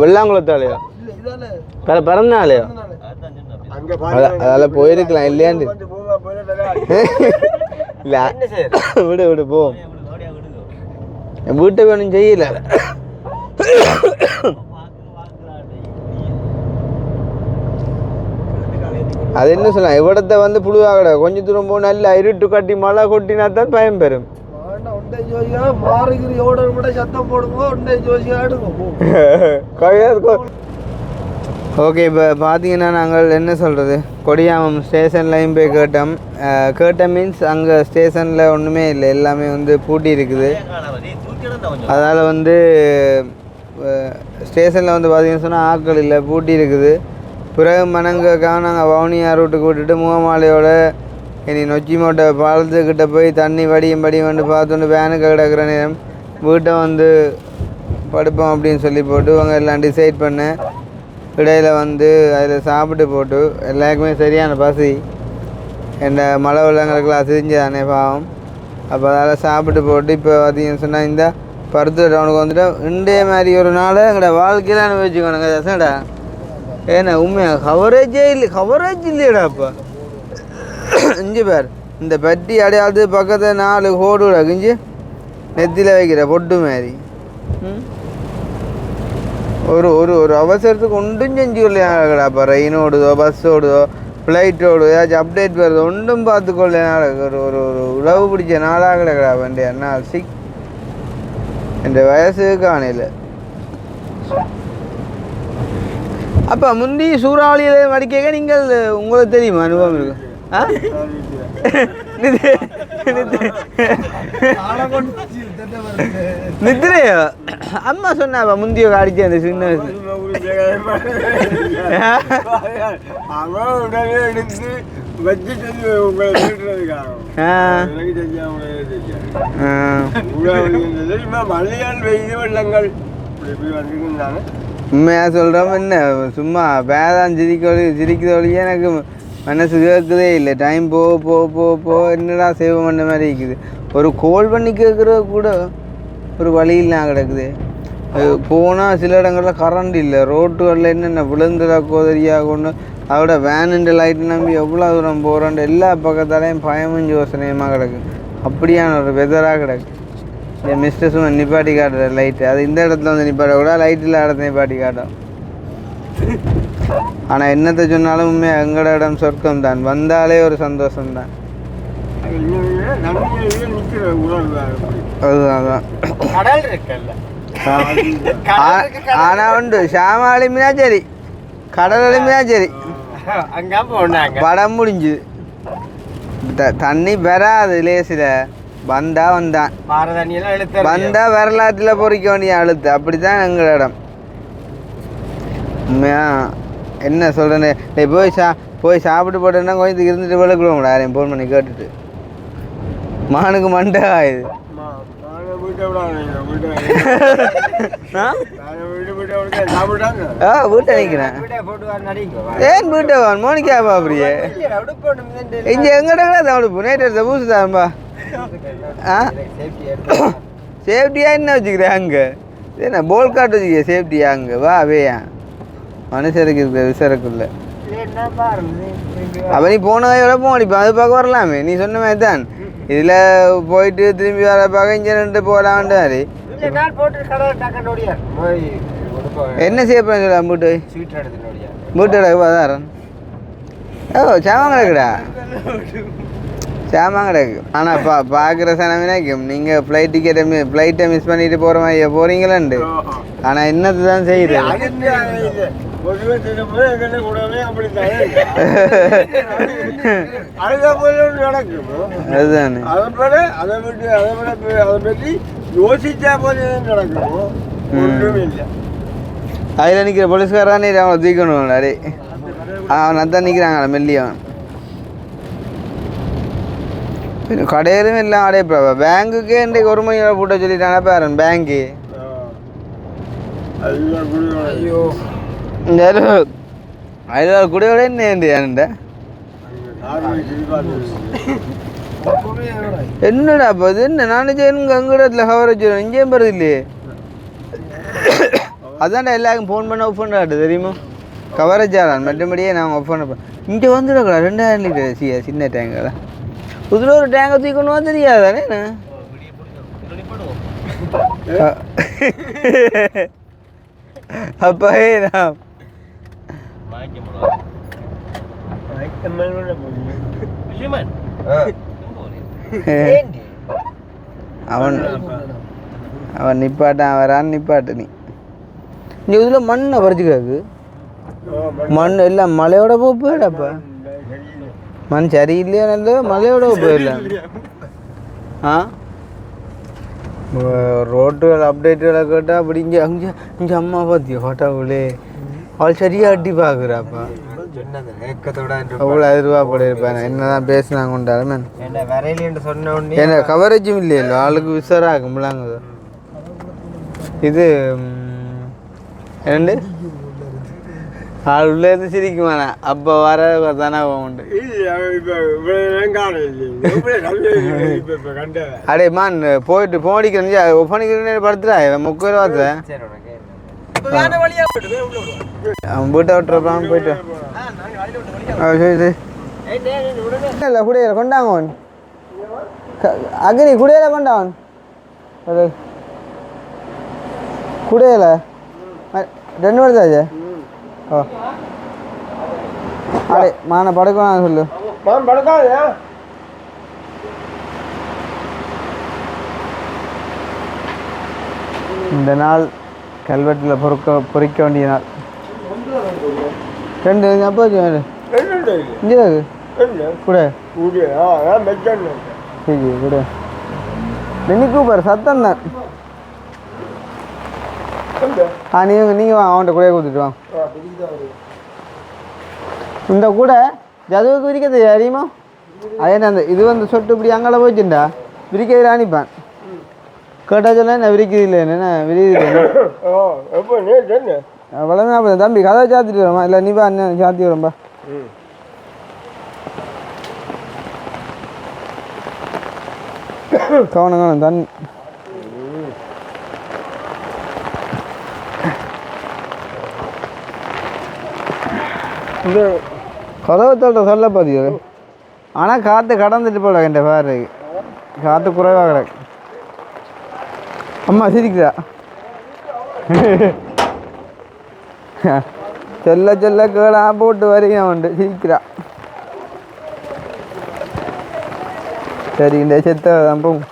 வெள்ளாங்குளத்தாலையோ பிறந்தாலையோ அதில் போயிருக்கலாம் இல்லையாண்டு இல்லை விடு விடு போ வீட்டை வேணும் செய்யல அது என்ன சொல்லலாம் இவ்விடத்தை வந்து புழுவாகட கொஞ்சம் தூரம் போனால் நல்ல இருட்டு கட்டி மழை கொட்டினா தான் பயம் பெறும் ஓகே இப்போ பார்த்தீங்கன்னா நாங்கள் என்ன சொல்கிறது கொடியாமம் ஸ்டேஷன்லையும் போய் கேட்ட மீன்ஸ் அங்கே ஸ்டேஷனில் ஒன்றுமே இல்லை எல்லாமே வந்து பூட்டி இருக்குது அதனால் வந்து ஸ்டேஷனில் வந்து பார்த்தீங்கன்னு சொன்னால் ஆட்கள் இல்லை பூட்டி இருக்குது பிறகு மணங்கக்காக நாங்கள் வவுனியா ரூட்டுக்கு விட்டுட்டு முகமாலையோட இனி நொச்சி மூட்டை பாலத்துக்கிட்ட போய் தண்ணி வடியும் வந்து பார்த்துட்டு வேனுக்கு கிடக்கிற நேரம் வீட்டை வந்து படுப்போம் அப்படின்னு சொல்லி போட்டு அவங்க எல்லாம் டிசைட் பண்ணேன் இடையில் வந்து அதில் சாப்பிட்டு போட்டு எல்லாருக்குமே சரியான பசி இந்த மழை வெள்ளங்களுக்கெல்லாம் செஞ்சுதானே பாவம் அப்போ அதில் சாப்பிட்டு போட்டு இப்போ பார்த்தீங்கன்னு சொன்னால் இந்த பருத்து டவுனுக்கு வந்துட்டு இன்றைய மாதிரி ஒரு நாள் எங்களோட வாழ்க்கையில் அனுபவிச்சுக்கணுங்க தசடா ஏன்னா உண்மையாக கவரேஜ் இல்லையடா அப்போ இஞ்சி பேர் இந்த பட்டி அடையாளத்து பக்கத்தில் 4 கோடு கிஞ்சி நெத்தியில் வைக்கிற பொட்டு மாதிரி ஒரு ஒரு ஒரு அவசரத்துக்கு ஒன்றும் செஞ்சு கொள்ளையாடா ரெயின் ஓடுதோ பஸ் ஓடுதோ ஃப்ளைட் ஓடுதோ ஏதாச்சும் அப்டேட் வருதோ ஒன்றும் பார்த்துக்கொள்ளையாட ஒரு ஒரு ஒரு உழவு பிடிச்ச நாளாக கிடக்கடா வேண்டிய என்ன சிக் என் வயசுக்கு காணையில் அப்போ முந்தி சூறாவளியில் மடிக்க நீங்கள் உங்களுக்கு தெரியுமா அனுபவம் இருக்கு ஆ நித்திரையோ அம்மா சொன்னாப்பா முந்தியோ அடிச்சு அந்த சின்ன உண்மையாக சொல்கிறோம் என்ன சும்மா பேதான் சிரிக்கிறதொழியே எனக்கு மனசு கேட்குதே இல்லை டைம் போ என்னடா சேவ் பண்ண மாதிரி இருக்குது ஒரு கோல் பண்ணி கேட்குறது கூட ஒரு வழியில் கிடக்குது போனால் சில இடங்களில் கரண்ட் இல்லை ரோட்டுகளில் என்னென்ன விழுந்துடா கோதரியாக கொண்டு அதோட வேனுண்டு லைட்டு நம்பி எவ்வளோ தூரம் போகிறோன்ட்டு எல்லா பக்கத்தாலையும் பயமும் யோசனையுமாக கிடக்கு அப்படியான ஒரு வெதராக கிடக்கு இந்த மிஸ்டர் சும்மா நிப்பாட்டி காட்டுற லைட்டு அது இந்த இடத்துல வந்து நிப்பாட்ட கூட லைட்டில் இடத்த நிப்பாட்டி காட்டும் ஆனால் என்னத்தை சொன்னாலும் உண்மையாக எங்களோட இடம் சொர்க்கம் தான் வந்தாலே ஒரு சந்தோஷம்தான் அதுதான் ஆனால் உண்டு ஷாமாலி மீனா சரி கடல் மீனா சரி படம் முடிஞ்சு தண்ணி வராது லேசில் வந்தான் வந்தா வரலாற்றில் பொறிக்க வேண்டிய அழுத்து அப்படித்தான் எங்களோட இடம் உண்மையா என்ன சொல்கிறேன்னு போய் சாப்பிட்டு போட்டேன்னா கொஞ்சம் இருந்துட்டு விளக்குவோம்டா யாரையும் ஃபோன் பண்ணி கேட்டுட்டு மானுக்கு மண்டை ஆயுது வீட்டை நிற்கிறேன் ஏன் வீட்டை வான் மோனிக்காப்பா அப்படியே இங்கே எங்கடா தமிழ் நைட் எடுத்த பூசு தான்பா சேஃப்டியாக என்ன வச்சுக்கிறேன் அங்கே என்ன போல் காட்டு வச்சுக்க சேஃப்டியா அங்கே வா வேயா மனுஷருக்கு இருக்கிற விசரக்குள்ள அப்போ நீ போனதையோட போனிப்பா அது பார்க்க வரலாமே நீ சொன்ன மாதிரி தான் இதில் போயிட்டு திரும்பி வர பார்க்க இங்கே நின்று போகலான்ட்டு என்ன செய்ய போகிறேன் சொல்ல வீட்டு வீட்டோட பதாரன் ஓ சாமான் கிடக்குடா ஜாமான் கிடக்கு ஆனால் பார்க்குற சனவினாக்கும் நீங்கள் ஃப்ளைட்டை மிஸ் பண்ணிட்டு போகிற மாதிரி போகிறீங்களேண்டு ஆனால் என்னது தான் செய்யுது அதுதானே அதில் நிற்கிற போலீஸ்காரானே அவனை தூக்கணும் அடே அவன் அதான் நிற்கிறாங்க மெல்லியவன் கடையிலும் எல்லாம் அடைய பேங்குக்கே இன்றைக்கு 1 மணி நேரம் போட்ட சொல்லிட்டானா பாரு பேங்க்கு அதில் கூட விட என்ன என்னடா அப்போ அது என்ன நானே செய்யணுங்க அங்கிடத்தில் கவரேஜ் இங்கேயும் போகிறது இல்லையே அதான்டா எல்லாருக்கும் ஃபோன் பண்ண ஆஃப் பண்ணாட்டு தெரியுமா கவரேஜ் ஆகலாம் மற்றபடியே நாங்கள் ஆஃப் பண்ண இங்கே வந்துடக்கூடாது 2000 லிட்டர் சின்ன டேங்கெல்லாம் புதுல ஒரு டேங்கை தூக்கணும் தெரியாதானே அப்போ நான் அவன் நிப்பாட்டான் வரான்னு நிப்பாட்டு நீ இங்கே இதில் மண்ணை பறிச்சுக்காது மண் எல்லாம் மலையோட போயிடாப்பா மண் சரியில்லையா நல்ல மலையோட போயிடலாம் ஆ ரோட்டுகள் அப்டேட்டுகளை கேட்டால் அப்படி இங்கே அம்மா பார்த்தியோ ஃபோட்டோவிலே அவள் சரியாக அட்டி பார்க்குறாப்பா அவ்வளோ 1000 ரூபா போயிருப்பேன் என்னதான் பேசினாங்க உண்டாலும் என்ன கவரேஜும் இல்லையല്ലോ ஆளுக்கு விசாராகும்லாங்க இது என்னண்டு ஆள் உள்ளே இருந்து சிரிக்குமாண்ணா அப்போ வர தானே உண்டு அடே மான் போயிட்டு போனிக்கிறேன் ஒப்பனிக்கிறேன் படுத்துடா 30 ரூபா அவன் வீட்டை விட்டுறப்பான் போயிட்டு சரி சரி இல்லை குடியில கொண்டாங்க அக்னி குடியில கொண்டாவன் அது குடியில 2 வருதாச்சே ஓ அடே மான படுக்கணும் சொல்லு இந்த நாள் கல்வெட்டில் பொறிக்க வேண்டிய நாள் 2 அப்போ இங்கே கூட சரி கூட இன்னைக்கு கூப்பார் சத்தம் தான் நீங்கள் வாங்க அவன்கிட்ட கூட கொடுத்துட்டு வாங்க இந்த கூட ஜதுவுக்கு விரிக்கிறது அறியுமா அதே அந்த இது வந்து சொட்டு இப்படி அங்கே போச்சுண்டா விரிக்கிறது அனுப்பான் கேட்டால் சொல்ல என்ன விரிக்கிறது இல்லை என்ன விரிக்கிறது அவ்வளோதான் அப்போ தம்பி கதை சாத்திட்டு வரமா இல்லை நீ பா அண்ணன் சாத்தி வரம்பா கவனம் தண்ணி இந்த கதவத்தோட்ட சொல்ல பாதியது ஆனால் காற்று கடந்துட்டு போல என் பாரு காற்று குறைவாக கிடக்கு அம்மா சிரிக்கிறா செல்ல செல்ல கேளா போட்டு வரையும் உண்டு சிரிக்கிறா சரி இந்த செத்த தான் போகும்